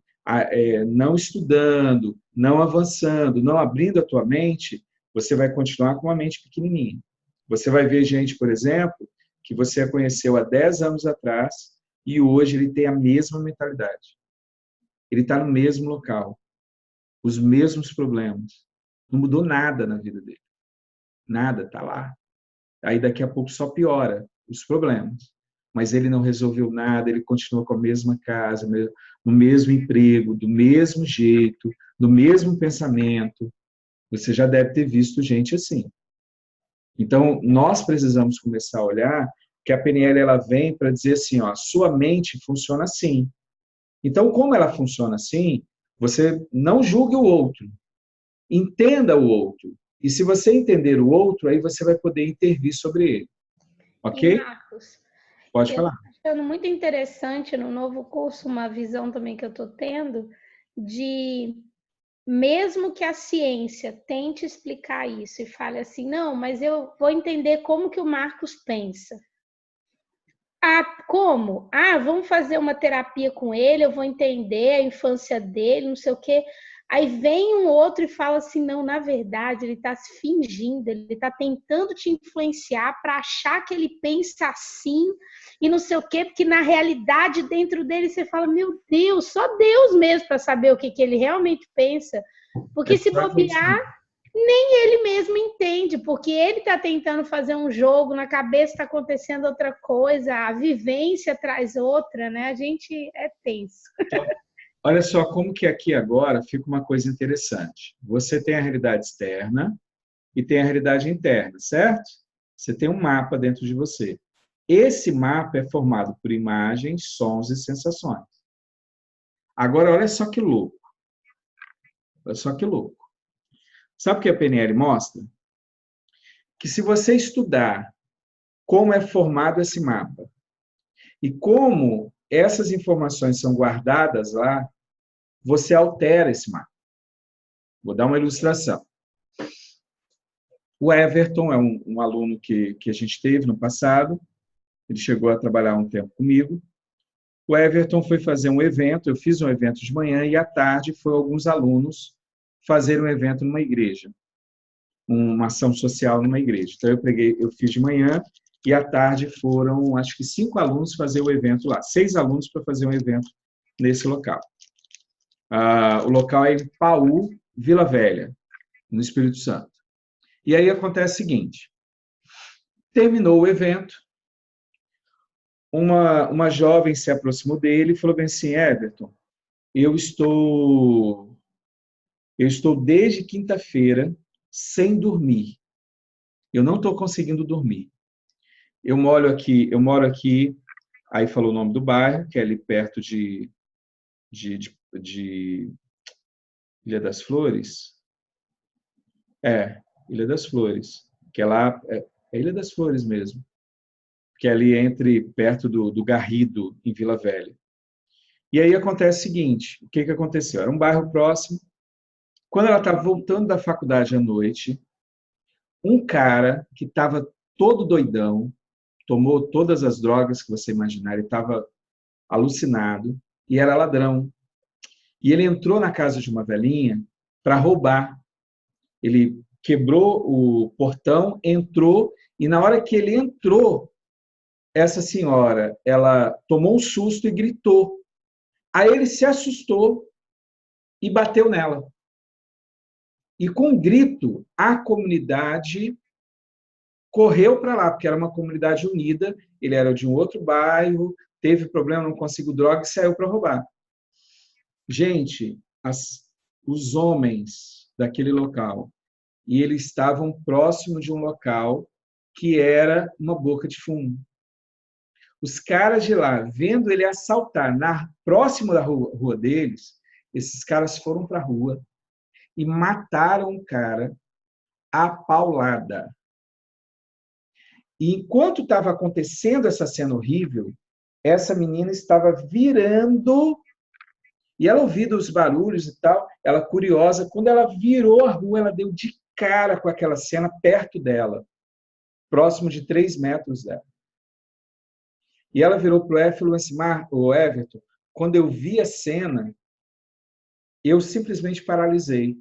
Speaker 1: não estudando, não avançando, não abrindo a tua mente, você vai continuar com uma mente pequenininha. Você vai ver gente, por exemplo, que você conheceu há 10 anos atrás, e hoje ele tem a mesma mentalidade. Ele está no mesmo local, os mesmos problemas. Não mudou nada na vida dele. Nada, está lá. Aí daqui a pouco só piora os problemas. Mas ele não resolveu nada, ele continua com a mesma casa, no mesmo emprego, do mesmo jeito, do mesmo pensamento. Você já deve ter visto gente assim. Então, nós precisamos começar a olhar que a PNL ela vem para dizer assim, ó, sua mente funciona assim. Então, como ela funciona assim, você não julgue o outro, entenda o outro. E se você entender o outro, aí você vai poder intervir sobre ele. Ok?
Speaker 3: E, Marcos,
Speaker 1: Pode
Speaker 3: eu
Speaker 1: falar.
Speaker 3: estou achando muito interessante no novo curso, uma visão também que eu estou tendo, de mesmo que a ciência tente explicar isso e fale assim, não, mas eu vou entender como que o Marcos pensa. Ah, como? Ah, vamos fazer uma terapia com ele, eu vou entender a infância dele, não sei o quê. Aí vem um outro e fala assim, não, na verdade, ele está se fingindo, ele está tentando te influenciar para achar que ele pensa assim e não sei o quê, porque na realidade, dentro dele, você fala, meu Deus, só Deus mesmo para saber o que ele realmente pensa. Porque se bobear, nem ele mesmo entende, porque ele está tentando fazer um jogo, na cabeça está acontecendo outra coisa, a vivência traz outra, né? A gente é tenso.
Speaker 1: Olha só como que aqui agora fica uma coisa interessante. Você tem a realidade externa e tem a realidade interna, certo? Você tem um mapa dentro de você. Esse mapa é formado por imagens, sons e sensações. Agora, olha só que louco. Olha só que louco. Sabe o que a PNL mostra? Que se você estudar como é formado esse mapa e como essas informações são guardadas lá, você altera esse mapa. Vou dar uma ilustração. O Everton é um aluno que a gente teve no passado, ele chegou a trabalhar um tempo comigo. O Everton foi fazer um evento, eu fiz um evento de manhã e à tarde foi alguns alunos fazer um evento numa igreja, uma ação social numa igreja. Então eu fiz de manhã e à tarde foram, acho que 5 alunos fazer o evento lá, 6 alunos para fazer um evento nesse local. O local é em Paú, Vila Velha, no Espírito Santo. E aí acontece o seguinte, terminou o evento, uma jovem se aproximou dele e falou bem assim, Everton, eu estou desde quinta-feira sem dormir. Eu não estou conseguindo dormir. Eu moro aqui, aí falou o nome do bairro, que é ali perto de Ilha das Flores. Ilha das Flores, que é lá, é Ilha das Flores mesmo, que é ali perto do Garrido, em Vila Velha. E aí acontece o seguinte, o que aconteceu? Era um bairro próximo. Quando ela estava voltando da faculdade à noite, um cara que estava todo doidão, tomou todas as drogas que você imaginar, ele estava alucinado e era ladrão. E ele entrou na casa de uma velhinha para roubar. Ele quebrou o portão, entrou, e na hora que ele entrou, essa senhora, ela tomou um susto e gritou. Aí ele se assustou e bateu nela. E com um grito, a comunidade correu para lá, porque era uma comunidade unida, ele era de um outro bairro, teve problema, não conseguiu droga e saiu para roubar. Gente, os homens daquele local, e eles estavam próximo de um local que era uma boca de fumo. Os caras de lá, vendo ele assaltar próximo da rua deles, esses caras foram para a rua e mataram um cara à paulada. E enquanto estava acontecendo essa cena horrível, essa menina estava virando, e ela ouvindo os barulhos e tal, ela curiosa, quando ela virou a rua, ela deu de cara com aquela cena perto dela, próximo de 3 metros dela. E ela virou para o Everton e falou assim, o Everton, quando eu vi a cena, eu simplesmente paralisei.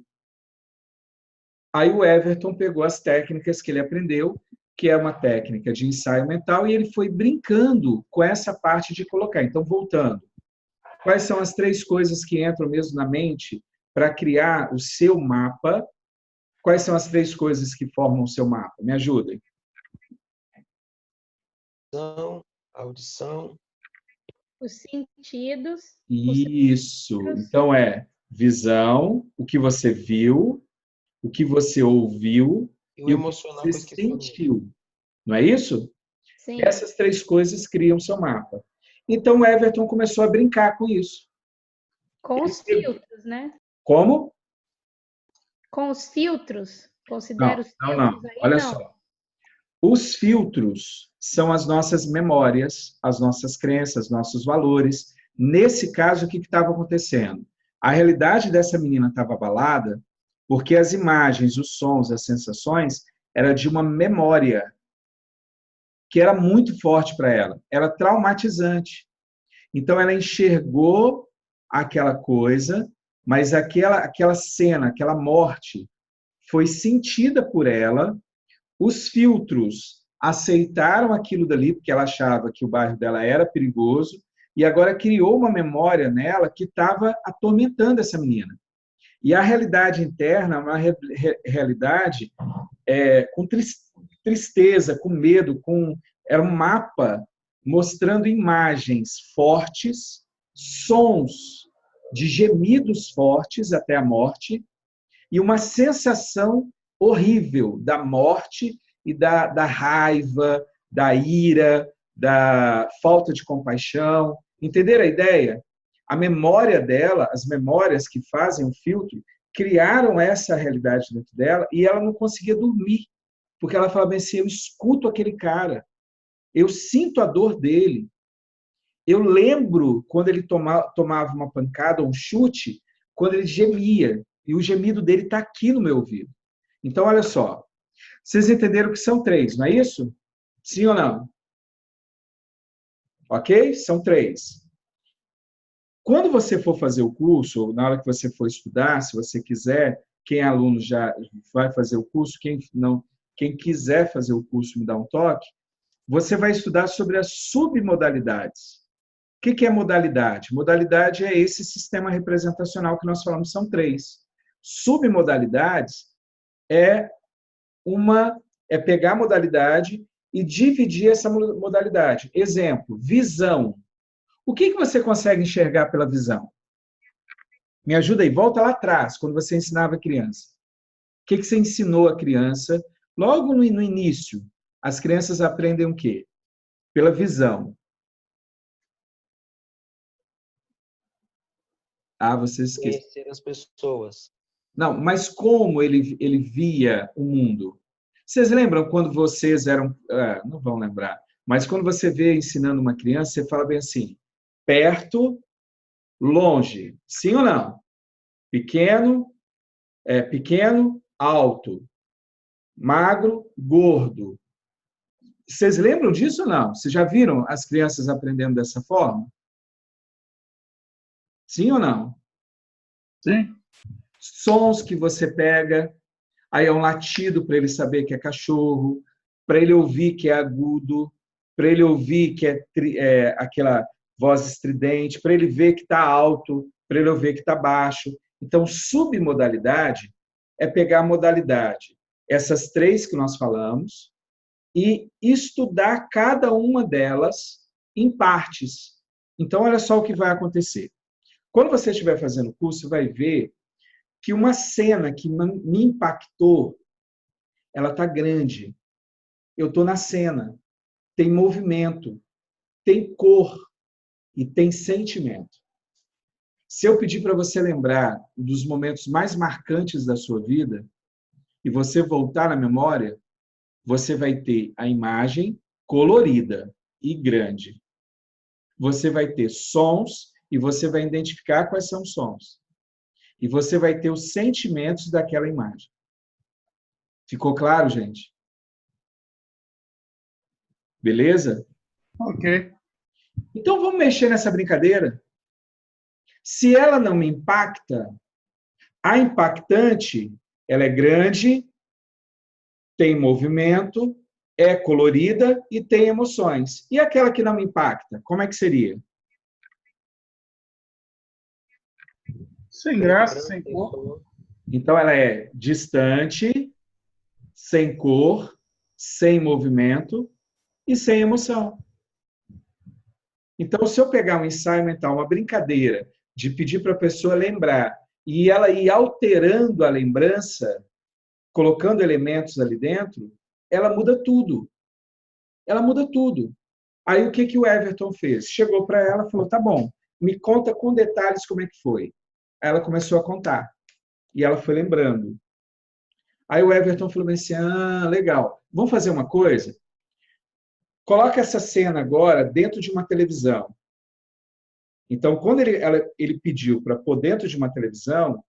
Speaker 1: Aí o Everton pegou as técnicas que ele aprendeu que é uma técnica de ensaio mental, e ele foi brincando com essa parte de colocar. Então, voltando, quais são as 3 coisas que entram mesmo na mente para criar o seu mapa? Quais são as 3 coisas que formam o seu mapa? Me ajudem.
Speaker 4: Audição.
Speaker 3: Os sentidos.
Speaker 1: Isso. Então, visão, o que você viu, o que você ouviu e o que você sentiu. Não é isso?
Speaker 3: Sim.
Speaker 1: Essas 3 coisas criam seu mapa. Então, o Everton começou a brincar com isso.
Speaker 3: Com os filtros, né?
Speaker 1: Como?
Speaker 3: Com os filtros. Considero os filtros?
Speaker 1: Não. Olha só. Os filtros são as nossas memórias, as nossas crenças, nossos valores. Nesse caso, o que estava acontecendo? A realidade dessa menina estava abalada porque as imagens, os sons, as sensações eram de uma memória que era muito forte para ela. Era traumatizante. Então, ela enxergou aquela coisa, mas aquela cena, aquela morte, foi sentida por ela. Os filtros aceitaram aquilo dali, porque ela achava que o bairro dela era perigoso, e agora criou uma memória nela que estava atormentando essa menina. E a realidade interna é uma realidade com tristeza, com medo, era um mapa mostrando imagens fortes, sons de gemidos fortes até a morte, e uma sensação horrível da morte e da raiva, da ira, da falta de compaixão. Entenderam a ideia? A memória dela, as memórias que fazem o filtro, criaram essa realidade dentro dela e ela não conseguia dormir, porque ela falava assim, eu escuto aquele cara, eu sinto a dor dele, eu lembro quando ele tomava uma pancada ou um chute, quando ele gemia, e o gemido dele está aqui no meu ouvido. Então, olha só, vocês entenderam que são 3, não é isso? Sim ou não? Ok? São 3. Quando você for fazer o curso, ou na hora que você for estudar, se você quiser, quem é aluno já vai fazer o curso, quem quiser fazer o curso, me dá um toque, você vai estudar sobre as submodalidades. O que é modalidade? Modalidade é esse sistema representacional que nós falamos, são 3. Submodalidades é pegar a modalidade e dividir essa modalidade. Exemplo, visão. O que você consegue enxergar pela visão? Me ajuda aí, volta lá atrás, quando você ensinava a criança. O que você ensinou a criança? Logo no início, as crianças aprendem o quê? Pela visão. Você esqueceu.
Speaker 4: Conhecer as pessoas.
Speaker 1: Não, mas como ele via o mundo? Vocês lembram quando vocês eram... não vão lembrar. Mas quando você vê ensinando uma criança, você fala bem assim, perto, longe. Sim ou não? Pequeno, alto. Magro, gordo. Vocês lembram disso ou não? Vocês já viram as crianças aprendendo dessa forma? Sim ou não?
Speaker 2: Sim.
Speaker 1: Sons que você pega, aí é um latido para ele saber que é cachorro, para ele ouvir que é agudo, para ele ouvir que é aquela voz estridente, para ele ver que está alto, para ele ouvir que está baixo. Então, submodalidade é pegar a modalidade, essas 3 que nós falamos, e estudar cada uma delas em partes. Então, olha só o que vai acontecer. Quando você estiver fazendo o curso, você vai ver que uma cena que me impactou, ela está grande. Eu estou na cena. Tem movimento, tem cor e tem sentimento. Se eu pedir para você lembrar dos momentos mais marcantes da sua vida e você voltar na memória, você vai ter a imagem colorida e grande. Você vai ter sons e você vai identificar quais são os sons. E você vai ter os sentimentos daquela imagem. Ficou claro, gente? Beleza?
Speaker 2: Ok.
Speaker 1: Então, vamos mexer nessa brincadeira? Se ela não me impacta, a impactante, ela é grande, tem movimento, é colorida e tem emoções. E aquela que não me impacta, como é que seria?
Speaker 2: Sem graça, sem cor.
Speaker 1: Então, ela é distante, sem cor, sem movimento e sem emoção. Então, se eu pegar um ensaio mental, uma brincadeira, de pedir para a pessoa lembrar, e ela ir alterando a lembrança, colocando elementos ali dentro, ela muda tudo. Ela muda tudo. Aí, o que o Everton fez? Chegou para ela e falou, tá bom, me conta com detalhes como é que foi. Aí ela começou a contar. E ela foi lembrando. Aí o Everton falou assim, legal, vamos fazer uma coisa? Coloca essa cena agora dentro de uma televisão. Então, quando ele pediu para pôr dentro de uma televisão, o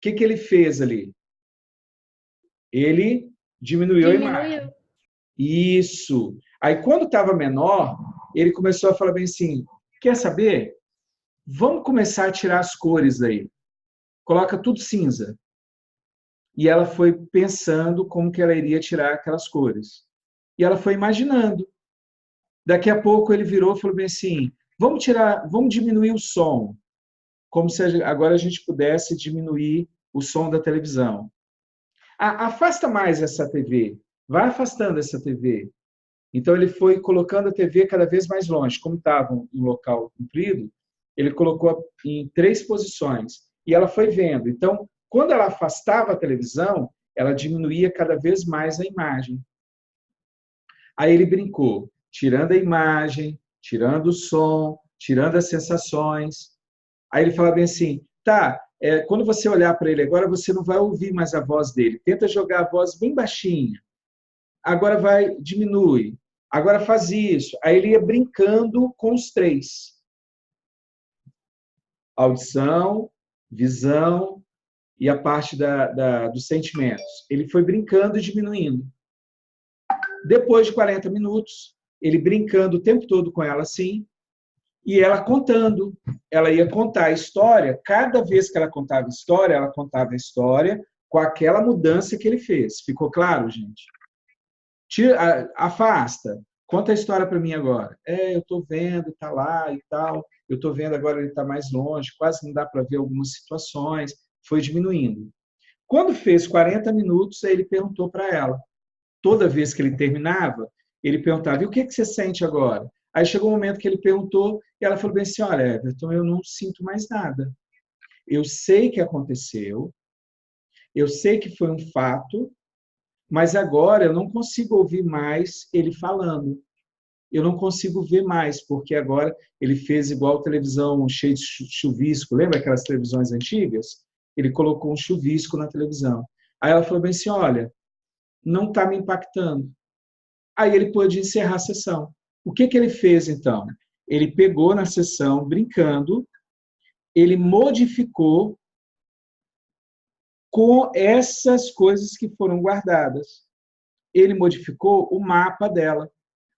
Speaker 1: que ele fez ali? Ele diminuiu a imagem. Isso. Aí, quando estava menor, ele começou a falar bem assim, quer saber? Vamos começar a tirar as cores aí. Coloca tudo cinza. E ela foi pensando como que ela iria tirar aquelas cores. E ela foi imaginando. Daqui a pouco ele virou e falou bem assim, vamos diminuir o som. Como se agora a gente pudesse diminuir o som da televisão. Afasta mais essa TV. Vai afastando essa TV. Então, ele foi colocando a TV cada vez mais longe. Como estava em um local comprido, ele colocou em 3 posições. E ela foi vendo. Então, quando ela afastava a televisão, ela diminuía cada vez mais a imagem. Aí ele brincou, tirando a imagem, tirando o som, tirando as sensações. Aí ele fala bem assim, tá, quando você olhar para ele agora, você não vai ouvir mais a voz dele. Tenta jogar a voz bem baixinha. Agora diminui. Agora faz isso. Aí ele ia brincando com os 3. Audição, visão e a parte dos sentimentos. Ele foi brincando e diminuindo. Depois de 40 minutos, ele brincando o tempo todo com ela assim, e ela contando. Ela ia contar a história. Cada vez que ela contava a história com aquela mudança que ele fez. Ficou claro, gente? Afasta. Conta a história para mim agora. Eu estou vendo, está lá e tal. Eu estou vendo agora, ele está mais longe, quase não dá para ver algumas situações. Foi diminuindo. Quando fez 40 minutos, aí ele perguntou para ela. Toda vez que ele terminava, ele perguntava, e o que você sente agora? Aí chegou um momento que ele perguntou, e ela falou bem assim, olha, Everton, eu não sinto mais nada. Eu sei que aconteceu, eu sei que foi um fato, mas agora eu não consigo ouvir mais ele falando. Eu não consigo ver mais, porque agora ele fez igual televisão cheia de chuvisco. Lembra aquelas televisões antigas? Ele colocou um chuvisco na televisão. Aí ela falou bem assim, olha, não está me impactando. Aí ele pôde encerrar a sessão. O que ele fez, então? Ele pegou na sessão, brincando, ele modificou com essas coisas que foram guardadas. Ele modificou o mapa dela.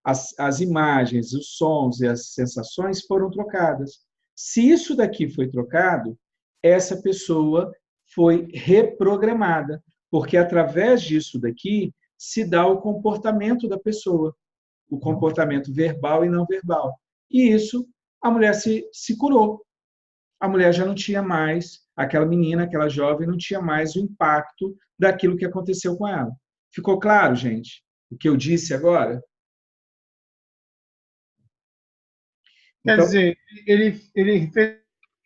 Speaker 1: As imagens, os sons e as sensações foram trocadas. Se isso daqui foi trocado, essa pessoa foi reprogramada, porque através disso daqui se dá o comportamento da pessoa, o comportamento verbal e não verbal. E isso, a mulher se curou. A mulher já não tinha mais, aquela menina, aquela jovem, não tinha mais o impacto daquilo que aconteceu com ela. Ficou claro, gente, o que eu disse agora?
Speaker 2: Quer dizer, ele fez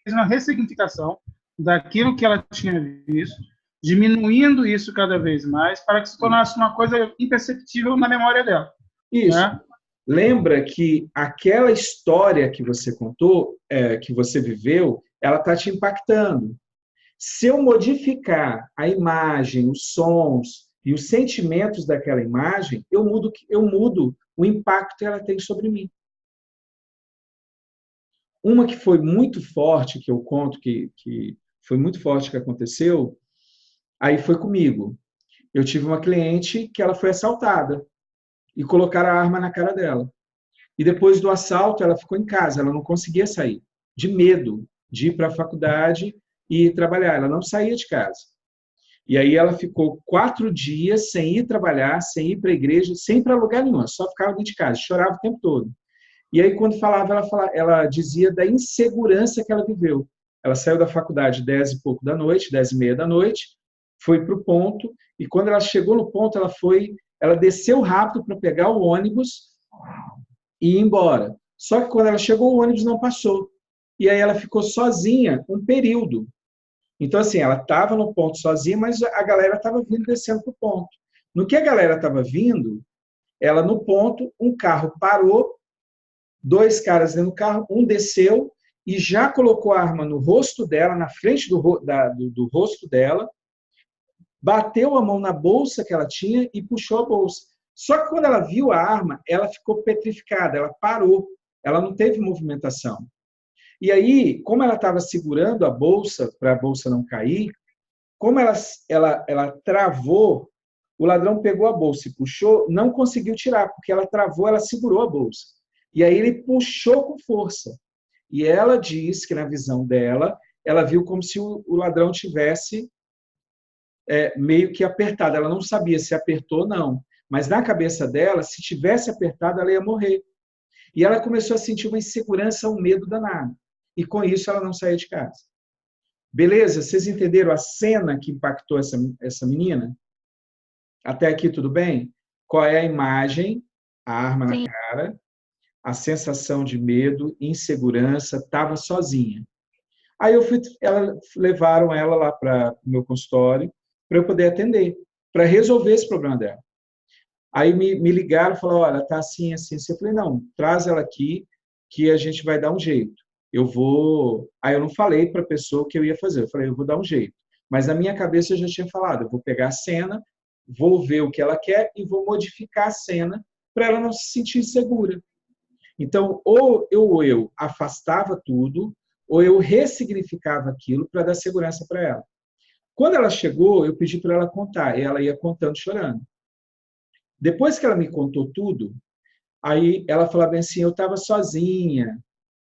Speaker 2: uma ressignificação daquilo que ela tinha visto, diminuindo isso cada vez mais, para que se tornasse uma coisa imperceptível na memória dela.
Speaker 1: Isso.
Speaker 2: Né?
Speaker 1: Lembra que aquela história que você contou, que você viveu, ela está te impactando. Se eu modificar a imagem, os sons e os sentimentos daquela imagem, eu mudo o impacto que ela tem sobre mim. Uma que foi muito forte, que eu conto que foi muito forte que aconteceu, aí foi comigo. Eu tive uma cliente que ela foi assaltada e colocaram a arma na cara dela. E depois do assalto, ela ficou em casa, ela não conseguia sair, de medo de ir para a faculdade e trabalhar. Ela não saía de casa. E aí ela ficou 4 dias sem ir trabalhar, sem ir para a igreja, sem ir para lugar nenhum, só ficava dentro de casa, chorava o tempo todo. E aí, quando falava, ela dizia da insegurança que ela viveu. Ela saiu da faculdade 10 e pouco da noite, 10 e meia da noite, foi para o ponto, e quando ela chegou no ponto, ela desceu rápido para pegar o ônibus e ir embora. Só que quando ela chegou, o ônibus não passou. E aí ela ficou sozinha um período. Então, assim, ela estava no ponto sozinha, mas a galera estava vindo descendo para o ponto. No que a galera estava vindo, ela no ponto, um carro parou, 2 caras dentro do carro, um desceu e já colocou a arma no rosto dela, na frente do rosto dela, bateu a mão na bolsa que ela tinha e puxou a bolsa. Só que quando ela viu a arma, ela ficou petrificada, ela parou, ela não teve movimentação. E aí, como ela estava segurando a bolsa, para a bolsa não cair, como ela travou, o ladrão pegou a bolsa e puxou, não conseguiu tirar, porque ela travou, ela segurou a bolsa. E aí ele puxou com força. E ela diz que, na visão dela, ela viu como se o ladrão tivesse meio que apertado. Ela não sabia se apertou ou não. Mas na cabeça dela, se tivesse apertado, ela ia morrer. E ela começou a sentir uma insegurança, um medo danado. E com isso ela não saía de casa. Beleza? Vocês entenderam a cena que impactou essa menina? Até aqui tudo bem? Qual é a imagem? A arma na cara, a sensação de medo, insegurança, estava sozinha. Aí levaram ela lá para o meu consultório para eu poder atender, para resolver esse problema dela. Aí me ligaram e falaram, olha, tá assim, assim. Eu falei, não, traz ela aqui que a gente vai dar um jeito. Aí eu não falei para a pessoa o que eu ia fazer, eu falei, eu vou dar um jeito. Mas na minha cabeça eu já tinha falado, eu vou pegar a cena, vou ver o que ela quer e vou modificar a cena para ela não se sentir insegura. Então, ou eu afastava tudo, ou eu ressignificava aquilo para dar segurança para ela. Quando ela chegou, eu pedi para ela contar, e ela ia contando, chorando. Depois que ela me contou tudo, aí ela falava assim, eu estava sozinha.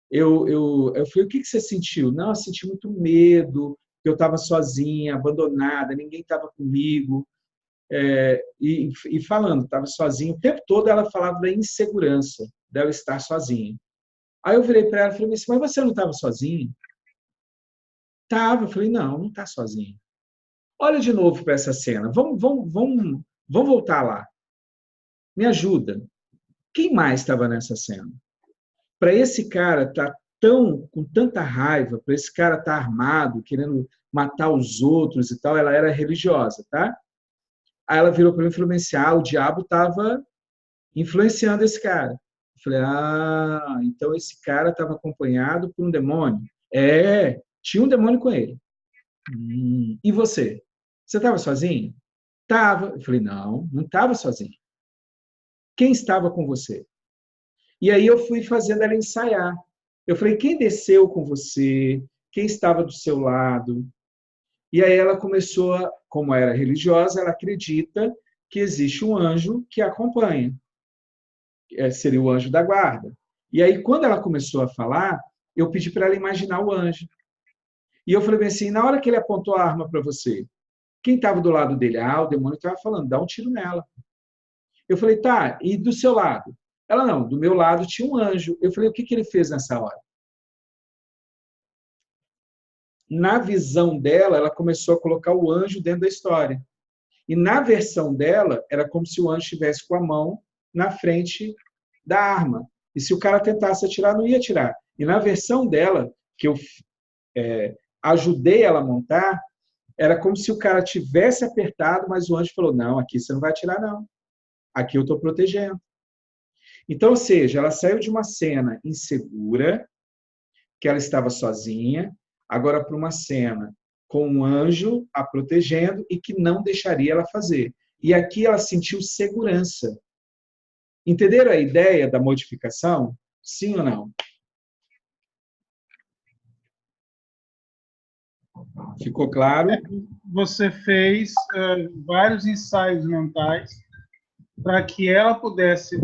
Speaker 1: Eu falei, o que você sentiu? Não, eu senti muito medo, eu estava sozinha, abandonada, ninguém estava comigo. E falando, estava sozinha. O tempo todo ela falava da insegurança dela estar sozinha. Aí eu virei para ela e falei assim, mas você não estava sozinha? Estava. Eu falei, não está sozinha. Olha de novo para essa cena. Vamos voltar lá. Me ajuda. Quem mais estava nessa cena? Para esse cara estar com tanta raiva, para esse cara estar armado, querendo matar os outros e tal, ela era religiosa, tá? Aí ela virou para mim e falou assim, o diabo estava influenciando esse cara. Eu falei, então esse cara estava acompanhado por um demônio. Tinha um demônio com ele. E você? Você estava sozinho? Estava. Eu falei, não estava sozinho. Quem estava com você? E aí eu fui fazendo ela ensaiar. Eu falei, quem desceu com você? Quem estava do seu lado? E aí ela começou, como era religiosa, ela acredita que existe um anjo que a acompanha. Seria o anjo da guarda. E aí, quando ela começou a falar, eu pedi para ela imaginar o anjo. E eu falei assim, na hora que ele apontou a arma para você, quem estava do lado dele? O demônio estava falando, dá um tiro nela. Eu falei, tá, e do seu lado? Ela, não, do meu lado tinha um anjo. Eu falei, o que ele fez nessa hora? Na visão dela, ela começou a colocar o anjo dentro da história. E na versão dela, era como se o anjo estivesse com a mão na frente da arma. E se o cara tentasse atirar, não ia atirar. E na versão dela, que eu ajudei ela a montar, era como se o cara tivesse apertado, mas o anjo falou, não, aqui você não vai atirar, não. Aqui eu estou protegendo. Então, ou seja, ela saiu de uma cena insegura, que ela estava sozinha, agora para uma cena com um anjo a protegendo e que não deixaria ela fazer. E aqui ela sentiu segurança. Entenderam a ideia da modificação? Sim ou não? Ficou claro?
Speaker 2: Você fez vários ensaios mentais para que ela pudesse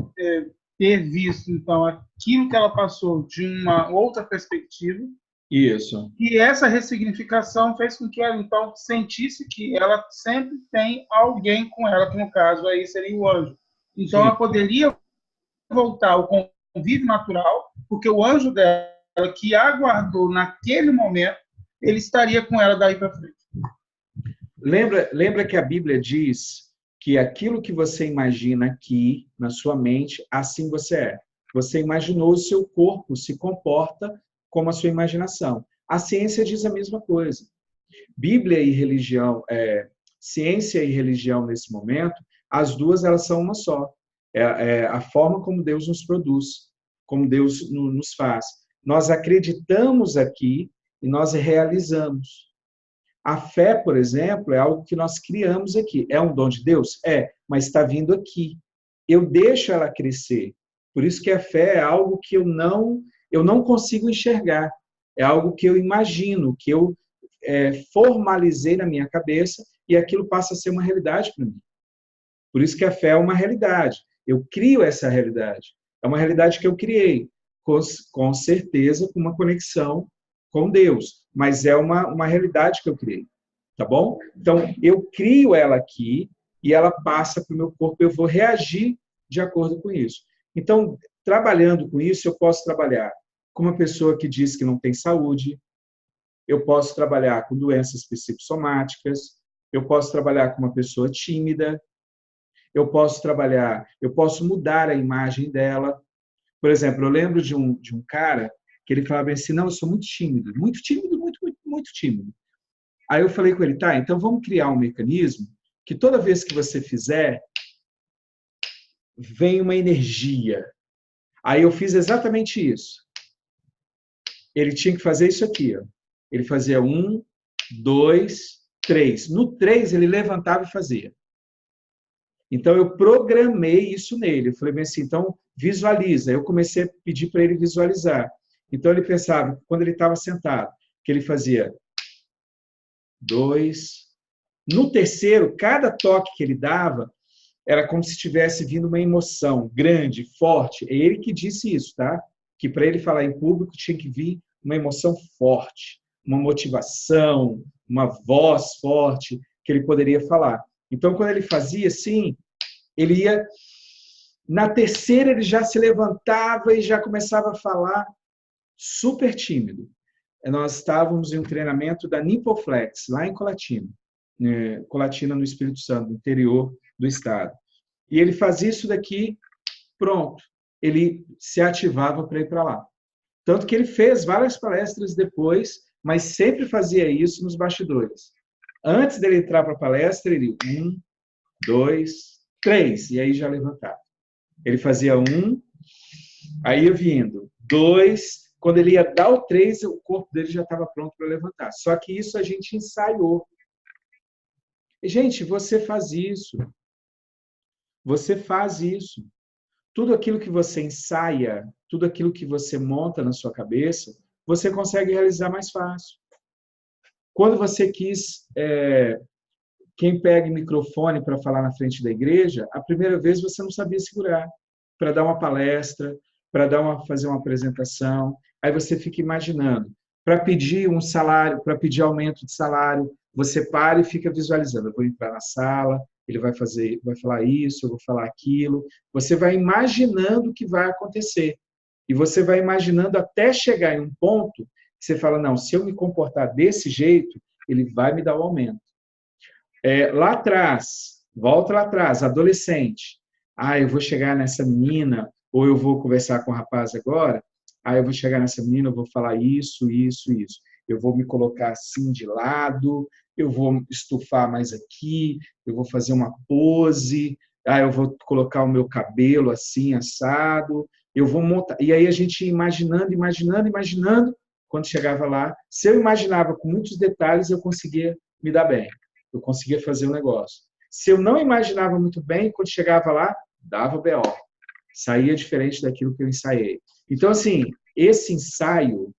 Speaker 2: ter visto, então, aquilo que ela passou de uma outra perspectiva,
Speaker 1: Isso.
Speaker 2: E essa ressignificação fez com que ela, então, sentisse que ela sempre tem alguém com ela, que no caso aí seria o anjo. Então,
Speaker 1: Sim.
Speaker 2: ela poderia voltar ao convívio natural, porque o anjo dela, que aguardou naquele momento, ele estaria com ela daí para frente.
Speaker 1: Lembra que a Bíblia diz que aquilo que você imagina aqui, na sua mente, assim você é. Você imaginou, o seu corpo se comporta como a sua imaginação. A ciência diz a mesma coisa. Bíblia e religião, ciência e religião nesse momento, as duas elas são uma só. É a forma como Deus nos produz, como Deus nos faz. Nós acreditamos aqui e nós realizamos. A fé, por exemplo, é algo que nós criamos aqui. É um dom de Deus? É, mas está vindo aqui. Eu deixo ela crescer. Por isso que a fé é algo que eu não consigo enxergar. É algo que eu imagino, que eu formalizei na minha cabeça e aquilo passa a ser uma realidade para mim. Por isso que a fé é uma realidade. Eu crio essa realidade. É uma realidade que eu criei, com certeza, com uma conexão com Deus, mas é uma realidade que eu criei, tá bom? Então, eu crio ela aqui e ela passa para o meu corpo, eu vou reagir de acordo com isso. Então, trabalhando com isso, eu posso trabalhar com uma pessoa que diz que não tem saúde, eu posso trabalhar com doenças psicossomáticas, eu posso trabalhar com uma pessoa tímida, eu posso mudar a imagem dela. Por exemplo, eu lembro de um cara que ele falava assim, não, eu sou muito tímido, muito tímido, muito, muito, muito tímido. Aí eu falei com ele, tá, então vamos criar um mecanismo que toda vez que você fizer, vem uma energia. Aí eu fiz exatamente isso. Ele tinha que fazer isso aqui, ó. Ele fazia 1, 2, 3. No 3, ele levantava e fazia. Então, eu programei isso nele. Eu falei bem assim, então, visualiza. Eu comecei a pedir para ele visualizar. Então, ele pensava, quando ele estava sentado, que ele fazia 2. No terceiro, cada toque que ele dava, era como se tivesse vindo uma emoção grande, forte. É ele que disse isso, tá? Que para ele falar em público tinha que vir uma emoção forte, uma motivação, uma voz forte que ele poderia falar. Então, quando ele fazia assim, ele ia... Na terceira, ele já se levantava e já começava a falar super tímido. Nós estávamos em um treinamento da Nipoflex, lá em Colatina. Colatina, no Espírito Santo, no interior do estado. E ele fazia isso daqui, pronto. Ele se ativava para ir para lá. Tanto que ele fez várias palestras depois, mas sempre fazia isso nos bastidores. Antes dele entrar para a palestra, ele 1, 2, 3, e aí já levantava. Ele fazia 1, aí ia vindo 2, quando ele ia dar o 3, o corpo dele já estava pronto para levantar. Só que isso a gente ensaiou. Gente, você faz isso. Você faz isso. Tudo aquilo que você ensaia, tudo aquilo que você monta na sua cabeça, você consegue realizar mais fácil. Quando você quis... quem pega o microfone para falar na frente da igreja, a primeira vez você não sabia segurar para dar uma palestra, para fazer uma apresentação. Aí você fica imaginando. Para pedir um salário, para pedir aumento de salário, você para e fica visualizando. Eu vou entrar na sala, ele vai falar isso, eu vou falar aquilo. Você vai imaginando o que vai acontecer. E você vai imaginando até chegar em um ponto que você fala, não, se eu me comportar desse jeito, ele vai me dar o aumento. Lá atrás, volta lá atrás, adolescente. Eu vou chegar nessa menina, ou eu vou conversar com o rapaz agora, eu vou chegar nessa menina, eu vou falar isso, isso, isso. Eu vou me colocar assim de lado, eu vou estufar mais aqui, eu vou fazer uma pose, eu vou colocar o meu cabelo assim, assado, eu vou montar. E aí a gente ia imaginando, imaginando, imaginando, quando chegava lá, se eu imaginava com muitos detalhes, eu conseguia me dar bem. Eu conseguia fazer o negócio. Se eu não imaginava muito bem, quando chegava lá, dava BO. Saía diferente daquilo que eu ensaiei. Então, assim, esse ensaio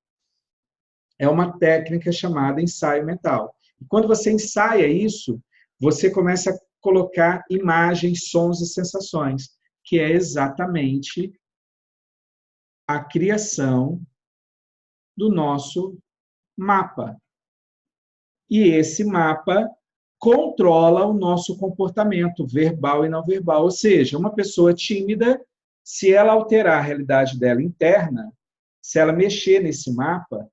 Speaker 1: é uma técnica chamada ensaio mental. E quando você ensaia isso, você começa a colocar imagens, sons e sensações, que é exatamente a criação do nosso mapa. E esse mapa controla o nosso comportamento verbal e não verbal. Ou seja, uma pessoa tímida, se ela alterar a realidade dela interna, se ela mexer nesse mapa,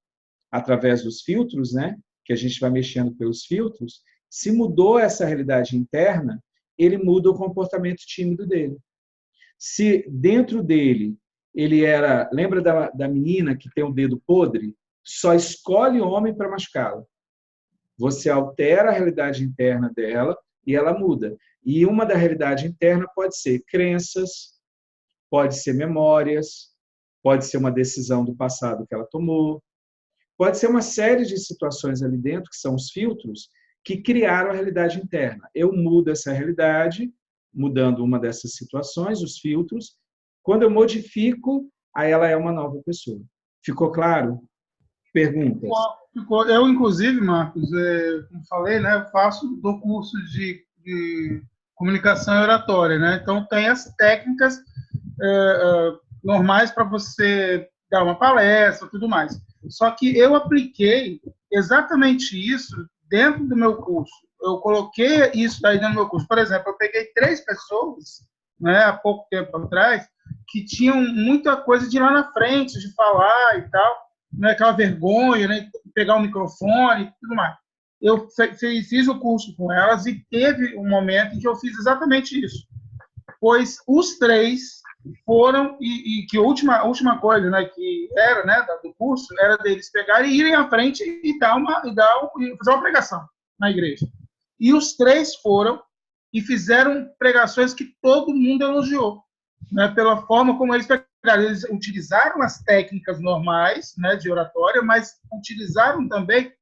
Speaker 1: através dos filtros, né, que a gente vai mexendo pelos filtros, se mudou essa realidade interna, ele muda o comportamento tímido dele. Se dentro dele ele era... Lembra da menina que tem o dedo podre? Só escolhe homem para machucá-la. Você altera a realidade interna dela e ela muda. E uma da realidade interna pode ser crenças, pode ser memórias, pode ser uma decisão do passado que ela tomou, pode ser uma série de situações ali dentro, que são os filtros, que criaram a realidade interna. Eu mudo essa realidade, mudando uma dessas situações, os filtros. Quando eu modifico, aí ela é uma nova pessoa. Ficou claro? Perguntas?
Speaker 2: Eu, inclusive, Marcos, como falei, né, eu faço do curso de comunicação e oratória, né? Então, tem as técnicas normais para você dar uma palestra e tudo mais. Só que eu apliquei exatamente isso dentro do meu curso. Eu coloquei isso daí dentro do meu curso. Por exemplo, eu peguei 3 pessoas, né, há pouco tempo atrás, que tinham muita coisa de ir lá na frente, de falar e tal, né, aquela vergonha, né, pegar o microfone e tudo mais. Eu fiz o curso com elas e teve um momento em que eu fiz exatamente isso. Pois os 3 foram, e que a última coisa, né, que era, né, do curso, era deles pegarem e irem à frente e fazer uma pregação na igreja. E os 3 foram e fizeram pregações que todo mundo elogiou, né, pela forma como eles pegaram. Eles utilizaram as técnicas normais, né, de oratória, mas utilizaram também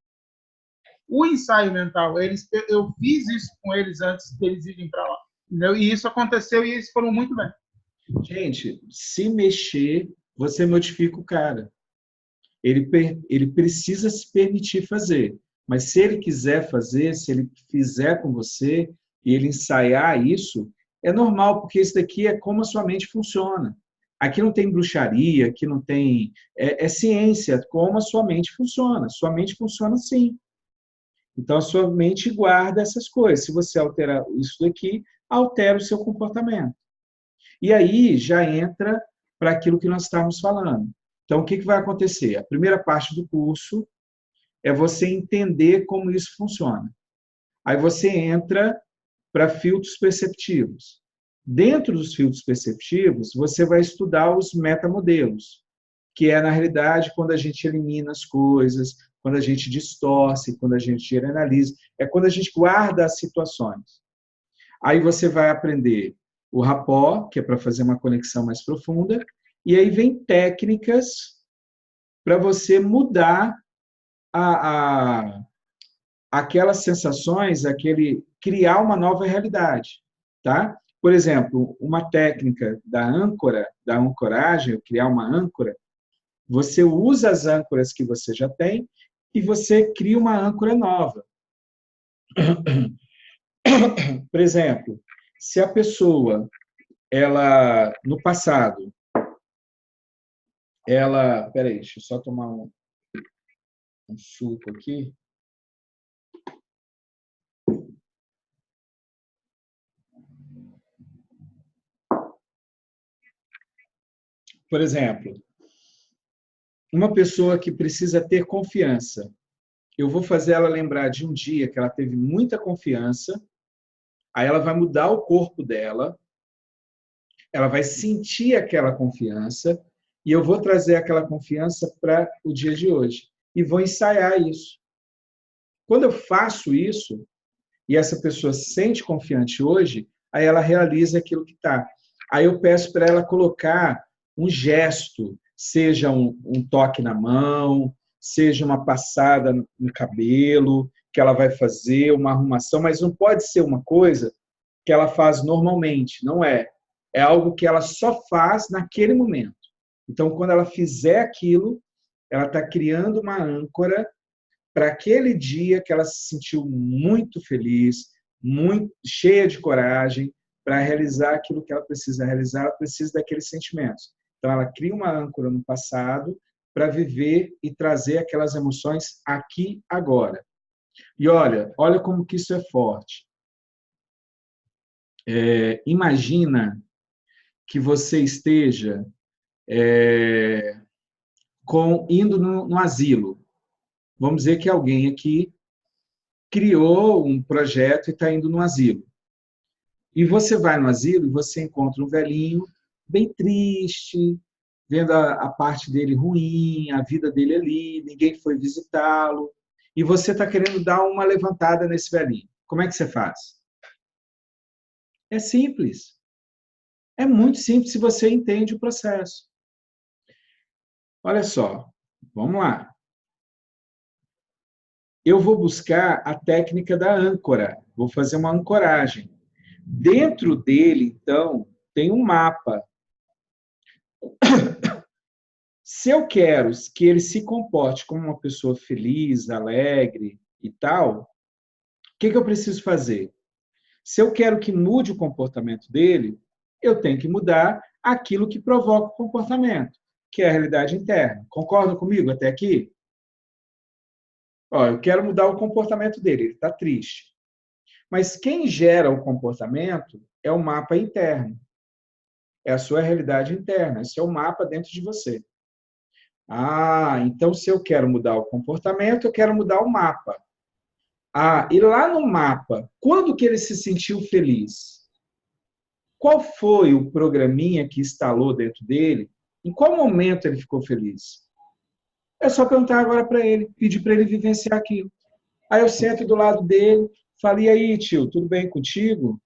Speaker 2: o ensaio mental. Eu fiz isso com eles antes deles irem para lá. Entendeu? E isso aconteceu e eles foram muito bem.
Speaker 1: Gente, se mexer, você modifica o cara. Ele precisa se permitir fazer. Mas se ele quiser fazer, se ele fizer com você e ele ensaiar isso, é normal, porque isso daqui é como a sua mente funciona. Aqui não tem bruxaria, aqui não tem... É ciência, como a sua mente funciona. Sua mente funciona assim. Então, a sua mente guarda essas coisas. Se você alterar isso daqui, altera o seu comportamento. E aí já entra para aquilo que nós estávamos falando. Então, o que vai acontecer? A primeira parte do curso é você entender como isso funciona. Aí você entra para filtros perceptivos. Dentro dos filtros perceptivos, você vai estudar os metamodelos, que é, na realidade, quando a gente elimina as coisas, quando a gente distorce, quando a gente analisa, é quando a gente guarda as situações. Aí você vai aprender o rapport, que é para fazer uma conexão mais profunda, e aí vem técnicas para você mudar aquelas sensações, criar uma nova realidade, tá? Por exemplo, uma técnica da âncora, da ancoragem, criar uma âncora, você usa as âncoras que você já tem e você cria uma âncora nova. Por exemplo, se a pessoa, no passado, peraí, deixa eu só tomar um suco aqui. Por exemplo, uma pessoa que precisa ter confiança, eu vou fazer ela lembrar de um dia que ela teve muita confiança, aí ela vai mudar o corpo dela, ela vai sentir aquela confiança, e eu vou trazer aquela confiança para o dia de hoje. E vou ensaiar isso. Quando eu faço isso, e essa pessoa se sente confiante hoje, aí ela realiza aquilo que está. Aí eu peço para ela colocar um gesto, seja um toque na mão, seja uma passada no cabelo, que ela vai fazer, uma arrumação, mas não pode ser uma coisa que ela faz normalmente, não é. É algo que ela só faz naquele momento. Então, quando ela fizer aquilo, ela está criando uma âncora para aquele dia que ela se sentiu muito feliz, muito cheia de coragem, para realizar aquilo que ela precisa realizar, ela precisa daqueles sentimentos. Então, ela cria uma âncora no passado para viver e trazer aquelas emoções aqui, agora. E olha como que isso é forte. Imagina que você esteja indo no asilo. Vamos dizer que alguém aqui criou um projeto e está indo no asilo. E você vai no asilo e você encontra um velhinho bem triste, vendo a parte dele ruim, a vida dele ali, ninguém foi visitá-lo, e você está querendo dar uma levantada nesse velhinho. Como é que você faz? É simples. É muito simples se você entende o processo. Olha só, vamos lá. Eu vou buscar a técnica da âncora, vou fazer uma ancoragem. Dentro dele, então, tem um mapa. Se eu quero que ele se comporte como uma pessoa feliz, alegre e tal, o que eu preciso fazer? Se eu quero que mude o comportamento dele, eu tenho que mudar aquilo que provoca o comportamento, que é a realidade interna. Concorda comigo até aqui? Eu quero mudar o comportamento dele, ele está triste. Mas quem gera o comportamento é o mapa interno. É a sua realidade interna, esse é o mapa dentro de você. Então se eu quero mudar o comportamento, eu quero mudar o mapa. E lá no mapa, quando que ele se sentiu feliz? Qual foi o programinha que instalou dentro dele? Em qual momento ele ficou feliz? É só perguntar agora para ele, pedir para ele vivenciar aquilo. Aí eu sento do lado dele, falo, e aí, tio, tudo bem contigo?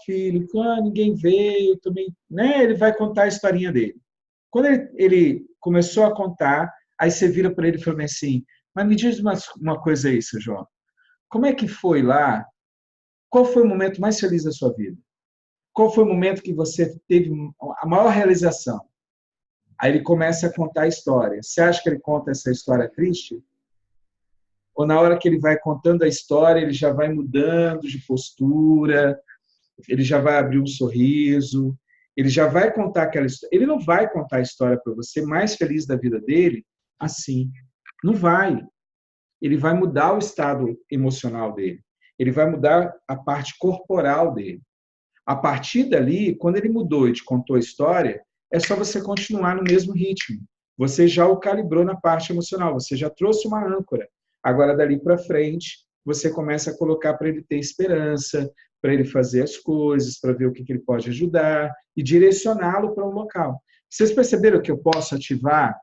Speaker 1: Filho, ninguém veio, também, né? Ele vai contar a historinha dele. Quando ele começou a contar, aí você vira para ele e fala assim, mas me diz uma coisa aí, seu João, como é que foi lá? Qual foi o momento mais feliz da sua vida? Qual foi o momento que você teve a maior realização? Aí ele começa a contar a história. Você acha que ele conta essa história triste? Ou na hora que ele vai contando a história, ele já vai mudando de postura, ele já vai abrir um sorriso, ele já vai contar aquela história. Ele não vai contar a história para você mais feliz da vida dele assim. Não vai. Ele vai mudar o estado emocional dele. Ele vai mudar a parte corporal dele. A partir dali, quando ele mudou e te contou a história, é só você continuar no mesmo ritmo. Você já o calibrou na parte emocional, você já trouxe uma âncora. Agora, dali para frente, você começa a colocar para ele ter esperança, para ele fazer as coisas, para ver o que ele pode ajudar e direcioná-lo para um local. Vocês perceberam que eu posso ativar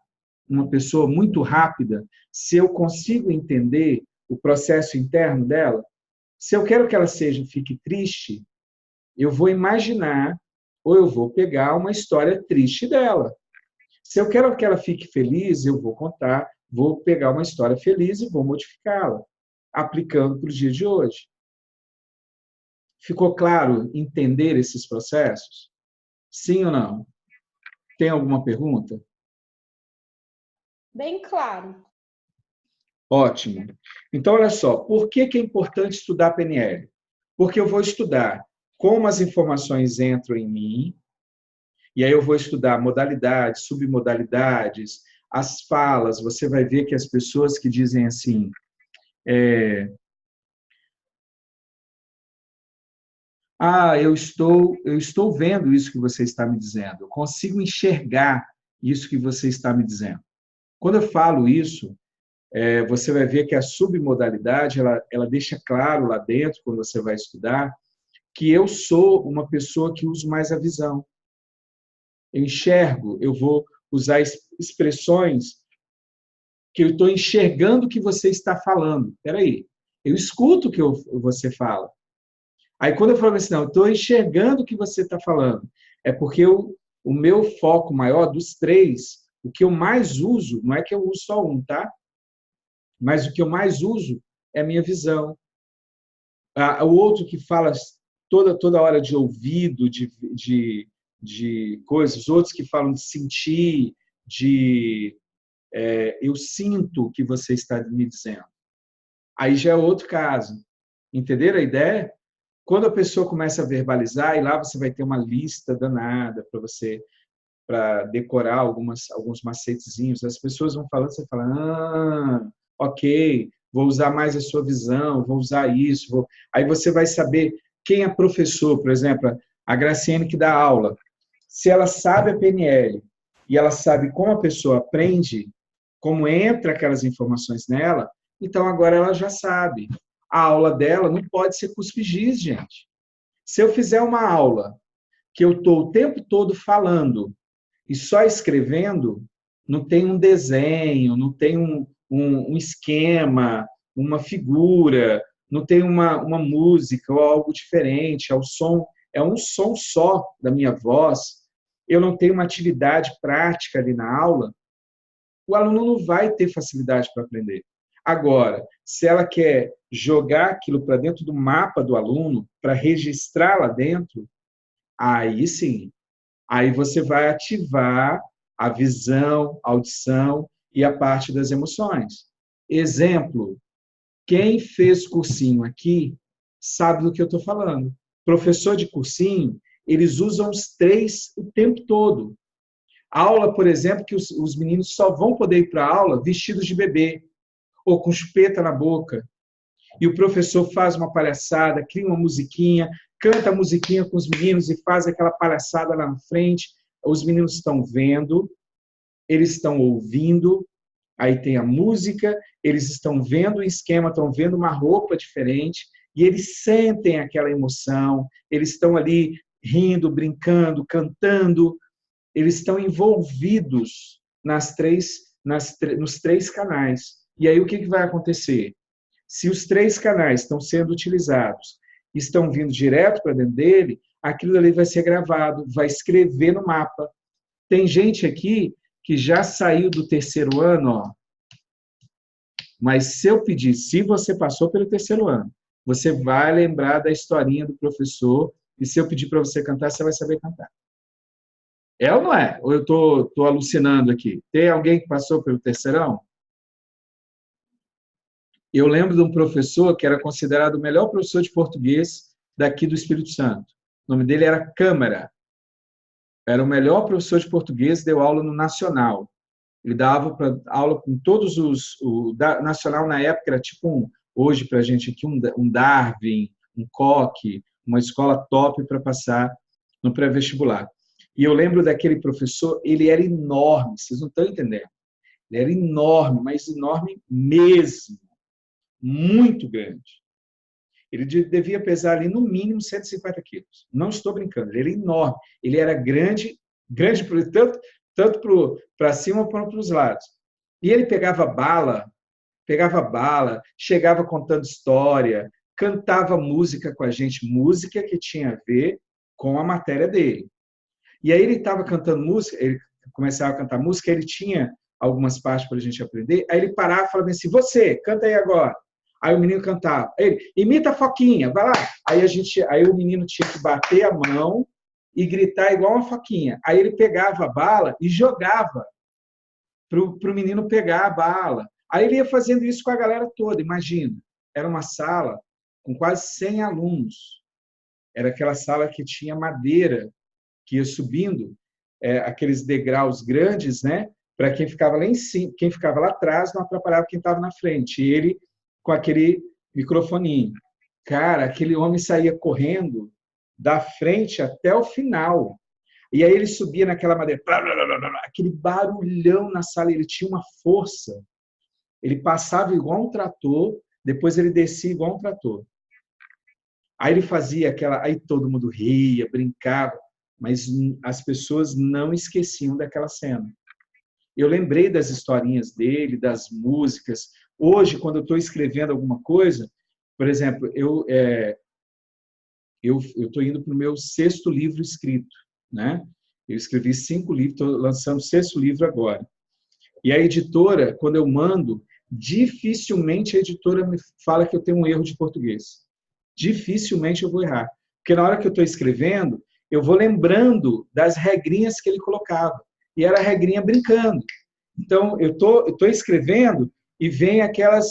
Speaker 1: uma pessoa muito rápida se eu consigo entender o processo interno dela? Se eu quero que ela fique triste, eu vou imaginar ou eu vou pegar uma história triste dela. Se eu quero que ela fique feliz, eu vou contar, vou pegar uma história feliz e vou modificá-la, aplicando para o dia de hoje. Ficou claro entender esses processos? Sim ou não? Tem alguma pergunta?
Speaker 3: Bem claro.
Speaker 1: Ótimo. Então, olha só, por que é importante estudar PNL? Porque eu vou estudar como as informações entram em mim, e aí eu vou estudar modalidades, submodalidades, as falas. Você vai ver que as pessoas que dizem assim, eu estou vendo isso que você está me dizendo, eu consigo enxergar isso que você está me dizendo. Quando eu falo isso, você vai ver que a submodalidade, ela deixa claro lá dentro, quando você vai estudar, que eu sou uma pessoa que uso mais a visão. Eu enxergo, eu vou usar expressões que eu estou enxergando o que você está falando. Espera aí, eu escuto o que você fala. Aí, quando eu falo assim, não, eu estou enxergando o que você está falando, é porque o meu foco maior dos três, o que eu mais uso, não é que eu uso só um, tá? Mas o que eu mais uso é a minha visão. O outro que fala toda hora de ouvido, de coisas, outros que falam de sentir, eu sinto o que você está me dizendo. Aí já é outro caso. Entenderam a ideia? Quando a pessoa começa a verbalizar, e lá você vai ter uma lista danada para você para decorar alguns macetezinhos, as pessoas vão falando, você fala, ok, vou usar mais a sua visão, vou usar isso. Aí você vai saber quem é professor, por exemplo, a Graciane que dá aula. Se ela sabe a PNL e ela sabe como a pessoa aprende, como entra aquelas informações nela, então agora ela já sabe. A aula dela não pode ser cuspigis, gente. Se eu fizer uma aula que eu estou o tempo todo falando e só escrevendo, não tem um desenho, não tem um esquema, uma figura, não tem uma música ou algo diferente, é um som só da minha voz, eu não tenho uma atividade prática ali na aula, o aluno não vai ter facilidade para aprender. Agora, se ela quer jogar aquilo para dentro do mapa do aluno, para registrar lá dentro, aí sim, aí você vai ativar a visão, a audição e a parte das emoções. Exemplo, quem fez cursinho aqui sabe do que eu estou falando. Professor de cursinho, eles usam os 3 o tempo todo. Aula, por exemplo, que os meninos só vão poder ir para a aula vestidos de bebê ou com chupeta na boca. E o professor faz uma palhaçada, cria uma musiquinha, canta a musiquinha com os meninos e faz aquela palhaçada lá na frente. Os meninos estão vendo, eles estão ouvindo, aí tem a música, eles estão vendo o esquema, estão vendo uma roupa diferente, e eles sentem aquela emoção, eles estão ali rindo, brincando, cantando, eles estão envolvidos nos 3 canais. E aí o que vai acontecer? Se os 3 canais estão sendo utilizados, estão vindo direto para dentro dele, aquilo ali vai ser gravado, vai escrever no mapa. Tem gente aqui que já saiu do 3º ano, ó. Mas se eu pedir, se você passou pelo 3º ano, você vai lembrar da historinha do professor, e se eu pedir para você cantar, você vai saber cantar. É ou não é? Ou eu estou alucinando aqui? Tem alguém que passou pelo 3º? Eu lembro de um professor que era considerado o melhor professor de português daqui do Espírito Santo. O nome dele era Câmara. Era o melhor professor de português, deu aula no Nacional. Ele dava aula com todos o Nacional na época era tipo hoje para a gente aqui um Darwin, um Coque, uma escola top para passar no pré-vestibular. E eu lembro daquele professor, ele era enorme, vocês não estão entendendo. Ele era enorme, mas enorme mesmo. Muito grande. Ele devia pesar ali no mínimo 150 quilos. Não estou brincando, ele era enorme. Ele era grande tanto para cima como para os lados. E ele pegava bala, chegava contando história, cantava música com a gente, música que tinha a ver com a matéria dele. E aí ele estava cantando música, ele começava a cantar música, ele tinha algumas partes para a gente aprender, aí ele parava e falava assim, você, canta aí agora. Aí o menino cantava, ele, imita a Foquinha, vai lá. Aí o menino tinha que bater a mão e gritar igual uma Foquinha. Aí ele pegava a bala e jogava para o menino pegar a bala. Aí ele ia fazendo isso com a galera toda, imagina. Era uma sala com quase 100 alunos. Era aquela sala que tinha madeira, que ia subindo, aqueles degraus grandes, né? Para quem ficava lá em cima, quem ficava lá atrás não atrapalhava quem estava na frente. E ele com aquele microfoninho. Cara, aquele homem saía correndo da frente até o final. E aí ele subia naquela madeira, aquele barulhão na sala, ele tinha uma força. Ele passava igual um trator, depois ele descia igual um trator. Aí ele fazia aquela, aí todo mundo ria, brincava, mas as pessoas não esqueciam daquela cena. Eu lembrei das historinhas dele, das músicas. Hoje, quando eu estou escrevendo alguma coisa, por exemplo, eu estou indo para o meu 6º livro escrito, né? Eu escrevi 5 livros, estou lançando o 6º livro agora. E a editora, quando eu mando, dificilmente a editora me fala que eu tenho um erro de português. Dificilmente eu vou errar. Porque na hora que eu estou escrevendo, eu vou lembrando das regrinhas que ele colocava. E era a regrinha brincando. Então, eu estou escrevendo e vem aquelas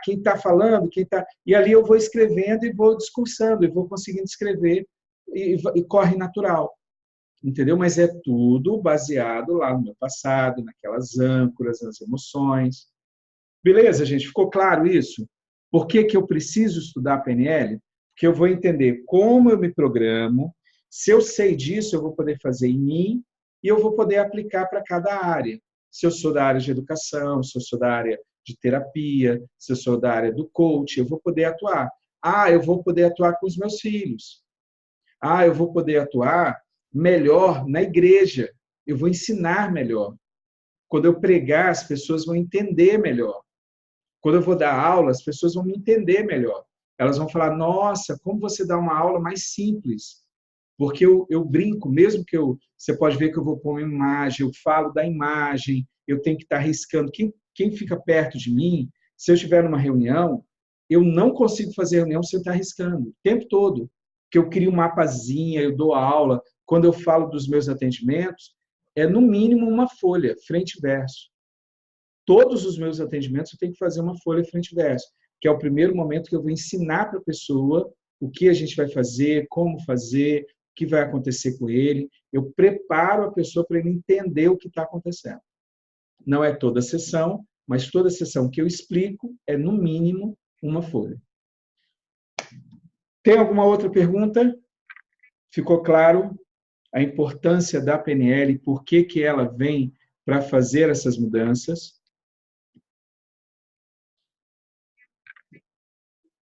Speaker 1: quem está falando, quem está... E ali eu vou escrevendo e vou discursando, e vou conseguindo escrever e corre natural. entendeu? Mas é tudo baseado lá no meu passado, naquelas âncoras, nas emoções. Beleza, gente? Ficou claro isso? Por que que eu preciso estudar PNL? Porque eu vou entender como eu me programo. Se eu sei disso, eu vou poder fazer em mim e eu vou poder aplicar para cada área. Se eu sou da área de educação, se eu sou da área de terapia, se eu sou da área do coach, eu vou poder atuar. Ah, eu vou poder atuar com os meus filhos. Ah, eu vou poder atuar melhor na igreja. Eu vou ensinar melhor. Quando eu pregar, as pessoas vão entender melhor. Quando eu vou dar aula, as pessoas vão me entender melhor. Elas vão falar, nossa, como você dá uma aula mais simples. Porque eu brinco, mesmo que você pode ver que eu vou pôr uma imagem, eu falo da imagem, eu tenho que estar riscando. Quem fica perto de mim, se eu estiver numa reunião, eu não consigo fazer reunião sem estar riscando, o tempo todo. Que eu crio um mapazinha, eu dou aula. Quando eu falo dos meus atendimentos, é no mínimo uma folha, frente e verso. Todos os meus atendimentos eu tenho que fazer uma folha frente e verso, que é o primeiro momento que eu vou ensinar para a pessoa o que a gente vai fazer, como fazer, o que vai acontecer com ele. Eu preparo a pessoa para ele entender o que está acontecendo. Não é toda sessão, mas toda sessão que eu explico é, no mínimo, uma folha. Tem alguma outra pergunta? Ficou claro a importância da PNL e por que que ela vem para fazer essas mudanças?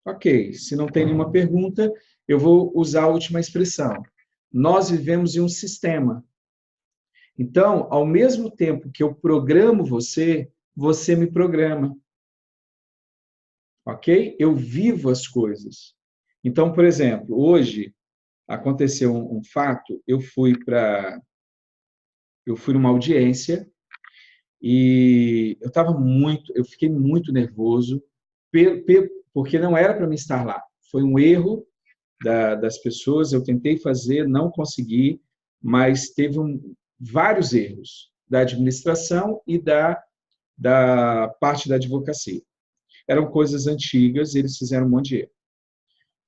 Speaker 1: Ok, se não tem nenhuma pergunta, eu vou usar a última expressão. Nós vivemos em um sistema. Então, ao mesmo tempo que eu programo você, você me programa. Ok? Eu vivo as coisas. Então, por exemplo, hoje aconteceu um fato, eu fui numa audiência e eu fiquei muito nervoso, porque não era para mim estar lá. Foi um erro das pessoas, eu tentei fazer, não consegui, mas teve vários erros da administração e da parte da advocacia. Eram coisas antigas, eles fizeram um monte de erro.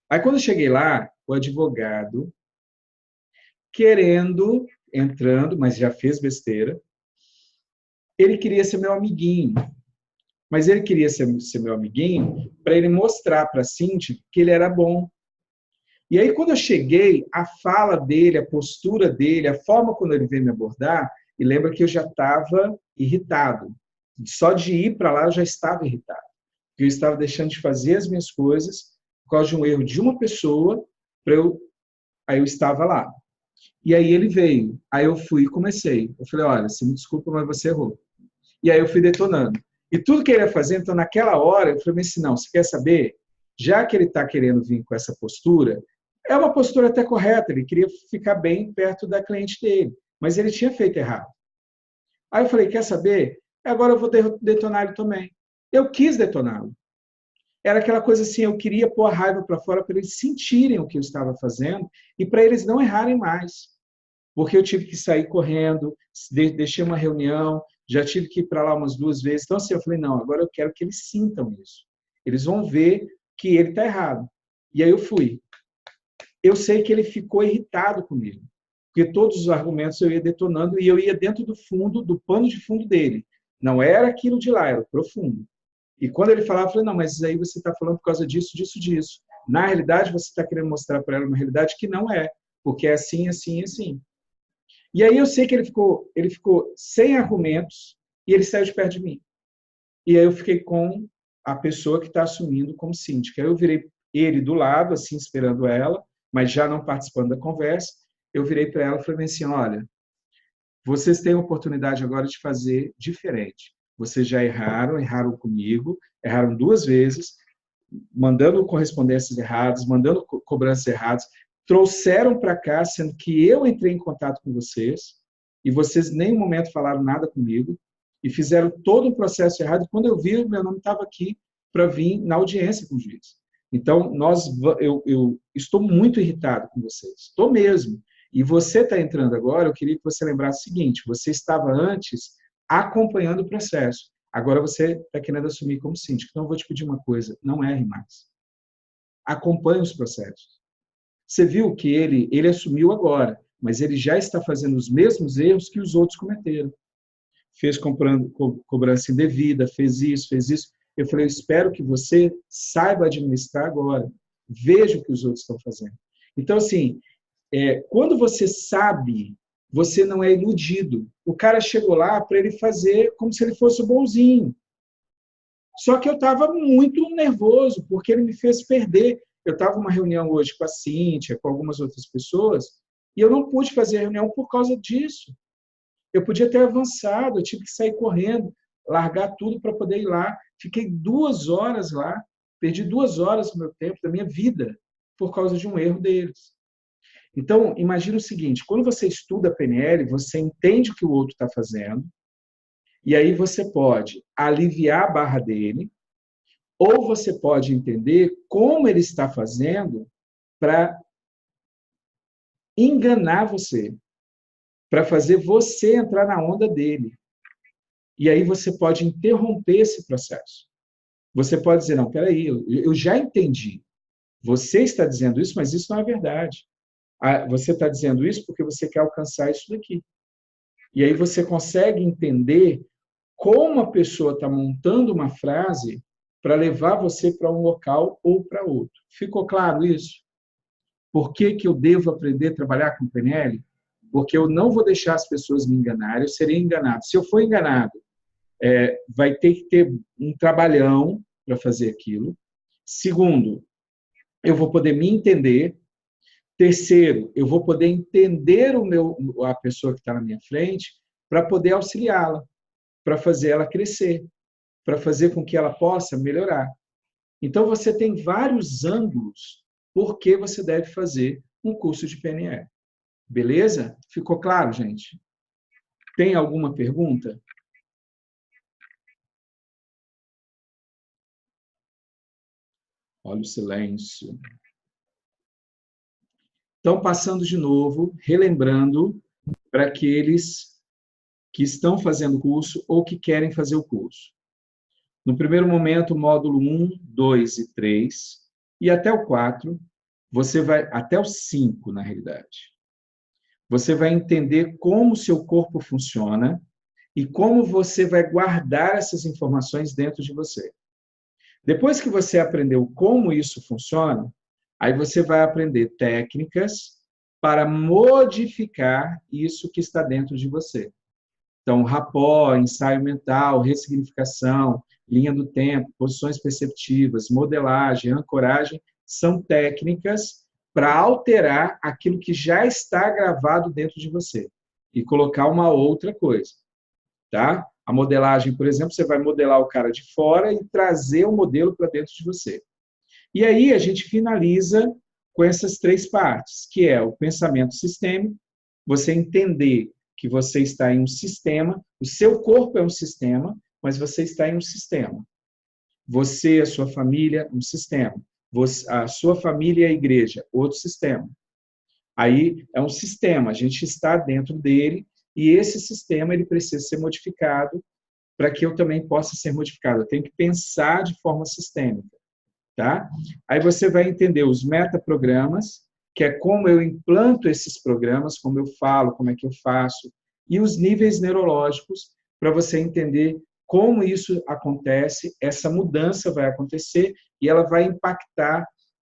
Speaker 1: Aí, quando eu cheguei lá, o advogado, entrando, mas já fez besteira, ele queria ser meu amiguinho. Mas ele queria ser meu amiguinho para ele mostrar para a Cintia que ele era bom. E aí, quando eu cheguei, a fala dele, a postura dele, a forma como ele veio me abordar, e lembra que eu já estava irritado. Só de ir para lá, eu já estava irritado. Porque eu estava deixando de fazer as minhas coisas por causa de um erro de uma pessoa, aí eu estava lá. E aí ele veio. Aí eu fui e comecei. Eu falei, olha, você me desculpa, mas você errou. E aí eu fui detonando. E tudo que ele ia fazer, então naquela hora, eu falei assim, não, você quer saber? Já que ele está querendo vir com essa postura, é uma postura até correta, ele queria ficar bem perto da cliente dele, mas ele tinha feito errado. Aí eu falei, quer saber? Agora eu vou detonar ele também. Eu quis detoná-lo. Era aquela coisa assim, eu queria pôr a raiva para fora para eles sentirem o que eu estava fazendo e para eles não errarem mais. Porque eu tive que sair correndo, deixei uma reunião, já tive que ir para lá umas 2 vezes. Então, assim, eu falei, não, agora eu quero que eles sintam isso. Eles vão ver que ele está errado. E aí eu fui. Eu sei que ele ficou irritado comigo, porque todos os argumentos eu ia detonando e eu ia dentro do pano de fundo dele. Não era aquilo de lá, era o profundo. E quando ele falava, eu falei, não, mas isso aí você está falando por causa disso, disso, disso. Na realidade, você está querendo mostrar para ela uma realidade que não é, porque é assim, assim, assim. E aí eu sei que ele ficou sem argumentos e ele saiu de perto de mim. E aí eu fiquei com a pessoa que está assumindo como síndica. Eu virei ele do lado, assim, esperando ela, mas já não participando da conversa. Eu virei para ela e falei assim, olha, vocês têm a oportunidade agora de fazer diferente. Vocês já erraram comigo, erraram 2 vezes, mandando correspondências erradas, mandando cobranças erradas, trouxeram para cá, sendo que eu entrei em contato com vocês, e vocês em nenhum momento falaram nada comigo, e fizeram todo um processo errado, e quando eu vi, meu nome estava aqui para vir na audiência com o juiz. Então, eu estou muito irritado com vocês, estou mesmo. E você está entrando agora, eu queria que você lembrasse o seguinte, você estava antes acompanhando o processo, agora você está querendo assumir como síndico. Então, eu vou te pedir uma coisa, não erre mais. Acompanhe os processos. Você viu que ele assumiu agora, mas ele já está fazendo os mesmos erros que os outros cometeram. Fez cobrança indevida, fez isso, fez isso. Eu falei, eu espero que você saiba administrar agora. Veja o que os outros estão fazendo. Então, assim, quando você sabe, você não é iludido. O cara chegou lá para ele fazer como se ele fosse o bonzinho. Só que eu estava muito nervoso, porque ele me fez perder. Eu estava numa reunião hoje com a Cíntia, com algumas outras pessoas, e eu não pude fazer a reunião por causa disso. Eu podia ter avançado, eu tive que sair correndo, largar tudo para poder ir lá. Fiquei 2 horas lá, perdi 2 horas do meu tempo, da minha vida, por causa de um erro deles. Então, imagine o seguinte, quando você estuda PNL, você entende o que o outro está fazendo, e aí você pode aliviar a barra dele, ou você pode entender como ele está fazendo para enganar você, para fazer você entrar na onda dele. E aí você pode interromper esse processo. Você pode dizer, não, peraí, eu já entendi. Você está dizendo isso, mas isso não é verdade. Você está dizendo isso porque você quer alcançar isso daqui. E aí você consegue entender como a pessoa está montando uma frase para levar você para um local ou para outro. Ficou claro isso? Por que eu devo aprender a trabalhar com PNL? Porque eu não vou deixar as pessoas me enganarem, eu serei enganado. Se eu for enganado, vai ter que ter um trabalhão para fazer aquilo. Segundo, eu vou poder me entender. Terceiro, eu vou poder entender a pessoa que está na minha frente para poder auxiliá-la, para fazer ela crescer, para fazer com que ela possa melhorar. Então, você tem vários ângulos por que você deve fazer um curso de PNL. Beleza? Ficou claro, gente? Tem alguma pergunta? Olha o silêncio. Então, passando de novo, relembrando para aqueles que estão fazendo o curso ou que querem fazer o curso. No primeiro momento, módulo 1, 2 e 3, e até o 4, você vai, até o 5, na realidade. Você vai entender como o seu corpo funciona e como você vai guardar essas informações dentro de você. Depois que você aprendeu como isso funciona, aí você vai aprender técnicas para modificar isso que está dentro de você. Então, rapó, ensaio mental, ressignificação, linha do tempo, posições perceptivas, modelagem, ancoragem, são técnicas para alterar aquilo que já está gravado dentro de você e colocar uma outra coisa, tá? A modelagem, por exemplo, você vai modelar o cara de fora e trazer o modelo para dentro de você. E aí a gente finaliza com essas 3 partes, que é o pensamento sistêmico, você entender que você está em um sistema, o seu corpo é um sistema, mas você está em um sistema. Você, a sua família, um sistema. A sua família e a igreja, outro sistema. Aí é um sistema, a gente está dentro dele e esse sistema ele precisa ser modificado para que eu também possa ser modificado. Eu tenho que pensar de forma sistêmica, tá? Aí você vai entender os metaprogramas, que é como eu implanto esses programas, como eu falo, como é que eu faço, e os níveis neurológicos, para você entender como isso acontece, essa mudança vai acontecer e ela vai impactar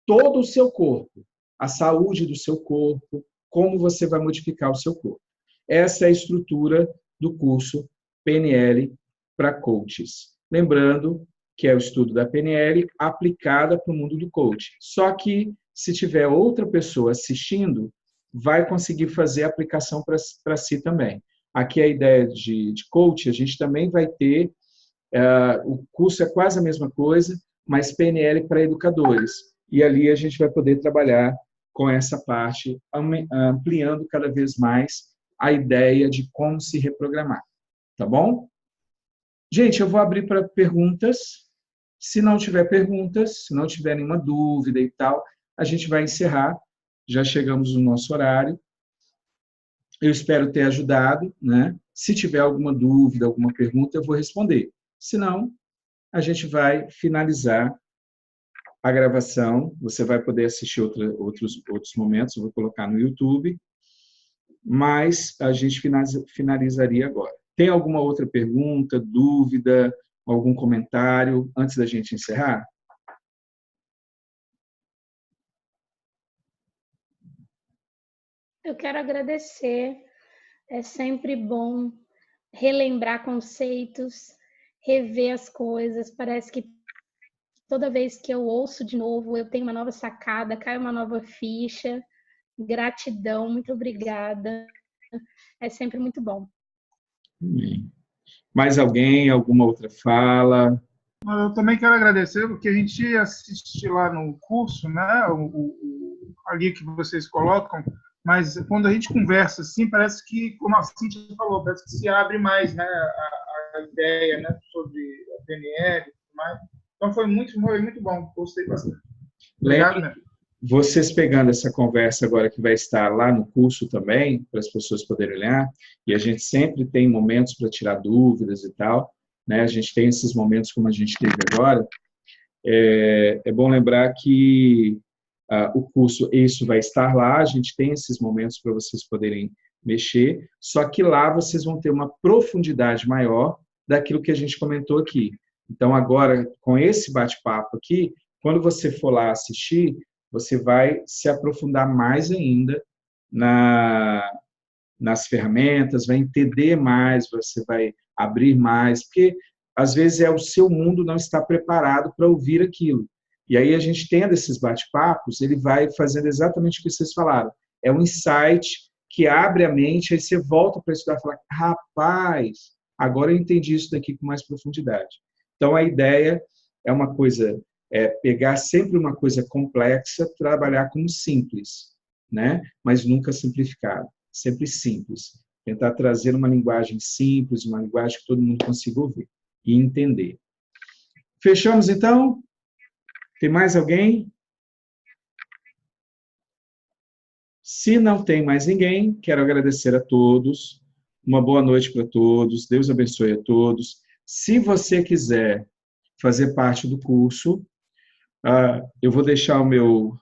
Speaker 1: todo o seu corpo, a saúde do seu corpo, como você vai modificar o seu corpo. Essa é a estrutura do curso PNL para coaches. Lembrando que é o estudo da PNL aplicada para o mundo do coaching. Só que, se tiver outra pessoa assistindo, vai conseguir fazer a aplicação para si também. Aqui a ideia de coaching, a gente também vai ter, o curso é quase a mesma coisa, mas PNL para educadores. E ali a gente vai poder trabalhar com essa parte, ampliando cada vez mais a ideia de como se reprogramar. Tá bom? Gente, eu vou abrir para perguntas. Se não tiver perguntas, se não tiver nenhuma dúvida e tal, a gente vai encerrar. Já chegamos no nosso horário. Eu espero ter ajudado, né? Se tiver alguma dúvida, alguma pergunta, eu vou responder. Se não, a gente vai finalizar a gravação. Você vai poder assistir outros momentos, eu vou colocar no YouTube. mas a gente finalizaria agora. Tem alguma outra pergunta, dúvida, algum comentário antes da gente encerrar?
Speaker 3: Eu quero agradecer. É sempre bom relembrar conceitos, rever as coisas. Parece que toda vez que eu ouço de novo, eu tenho uma nova sacada, cai uma nova ficha. Gratidão, muito obrigada. É sempre muito bom.
Speaker 1: Mais alguém, alguma outra fala?
Speaker 2: Eu também quero agradecer, porque a gente assiste lá no curso, né, ali que vocês colocam, mas quando a gente conversa assim, parece que, como a Cíntia falou, parece que se abre mais, né, a ideia, né, sobre a PNL e tudo mais. Então foi muito bom, gostei bastante. Obrigado, né?
Speaker 1: Vocês pegando essa conversa agora que vai estar lá no curso também, para as pessoas poderem olhar, e a gente sempre tem momentos para tirar dúvidas e tal, né? A gente tem esses momentos como a gente teve agora. É bom lembrar que o curso, isso vai estar lá, a gente tem esses momentos para vocês poderem mexer, só que lá vocês vão ter uma profundidade maior daquilo que a gente comentou aqui. Então, agora, com esse bate-papo aqui, quando você for lá assistir, você vai se aprofundar mais ainda nas ferramentas, vai entender mais, você vai abrir mais, porque às vezes o seu mundo não está preparado para ouvir aquilo. E aí a gente tendo esses bate-papos, ele vai fazendo exatamente o que vocês falaram. É um insight que abre a mente, aí você volta para estudar e fala, rapaz, agora eu entendi isso daqui com mais profundidade. Então a ideia é uma coisa, pegar sempre uma coisa complexa, trabalhar como simples, né? Mas nunca simplificado, sempre simples. Tentar trazer uma linguagem simples, uma linguagem que todo mundo consiga ouvir e entender. Fechamos, então? Tem mais alguém? Se não tem mais ninguém, quero agradecer a todos. Uma boa noite para todos. Deus abençoe a todos. Se você quiser fazer parte do curso, eu vou deixar o meu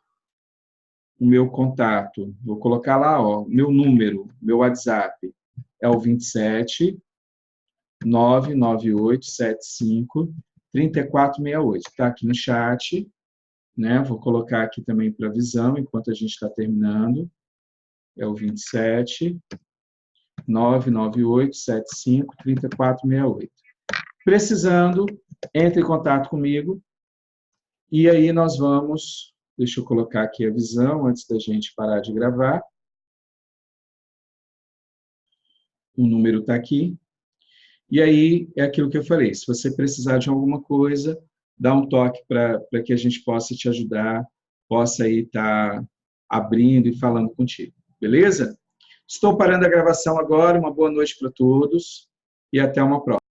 Speaker 1: contato. Vou colocar lá, meu número, meu WhatsApp. É o 27 99875 3468. Está aqui no chat, né? Vou colocar aqui também para visão, enquanto a gente está terminando. É o 27 99875 3468. Precisando, entre em contato comigo e aí nós vamos, deixa eu colocar aqui a visão antes da gente parar de gravar. O número está aqui. E aí, é aquilo que eu falei, se você precisar de alguma coisa, dá um toque para que a gente possa te ajudar, possa aí estar abrindo e falando contigo. Beleza? Estou parando a gravação agora, uma boa noite para todos e até uma próxima.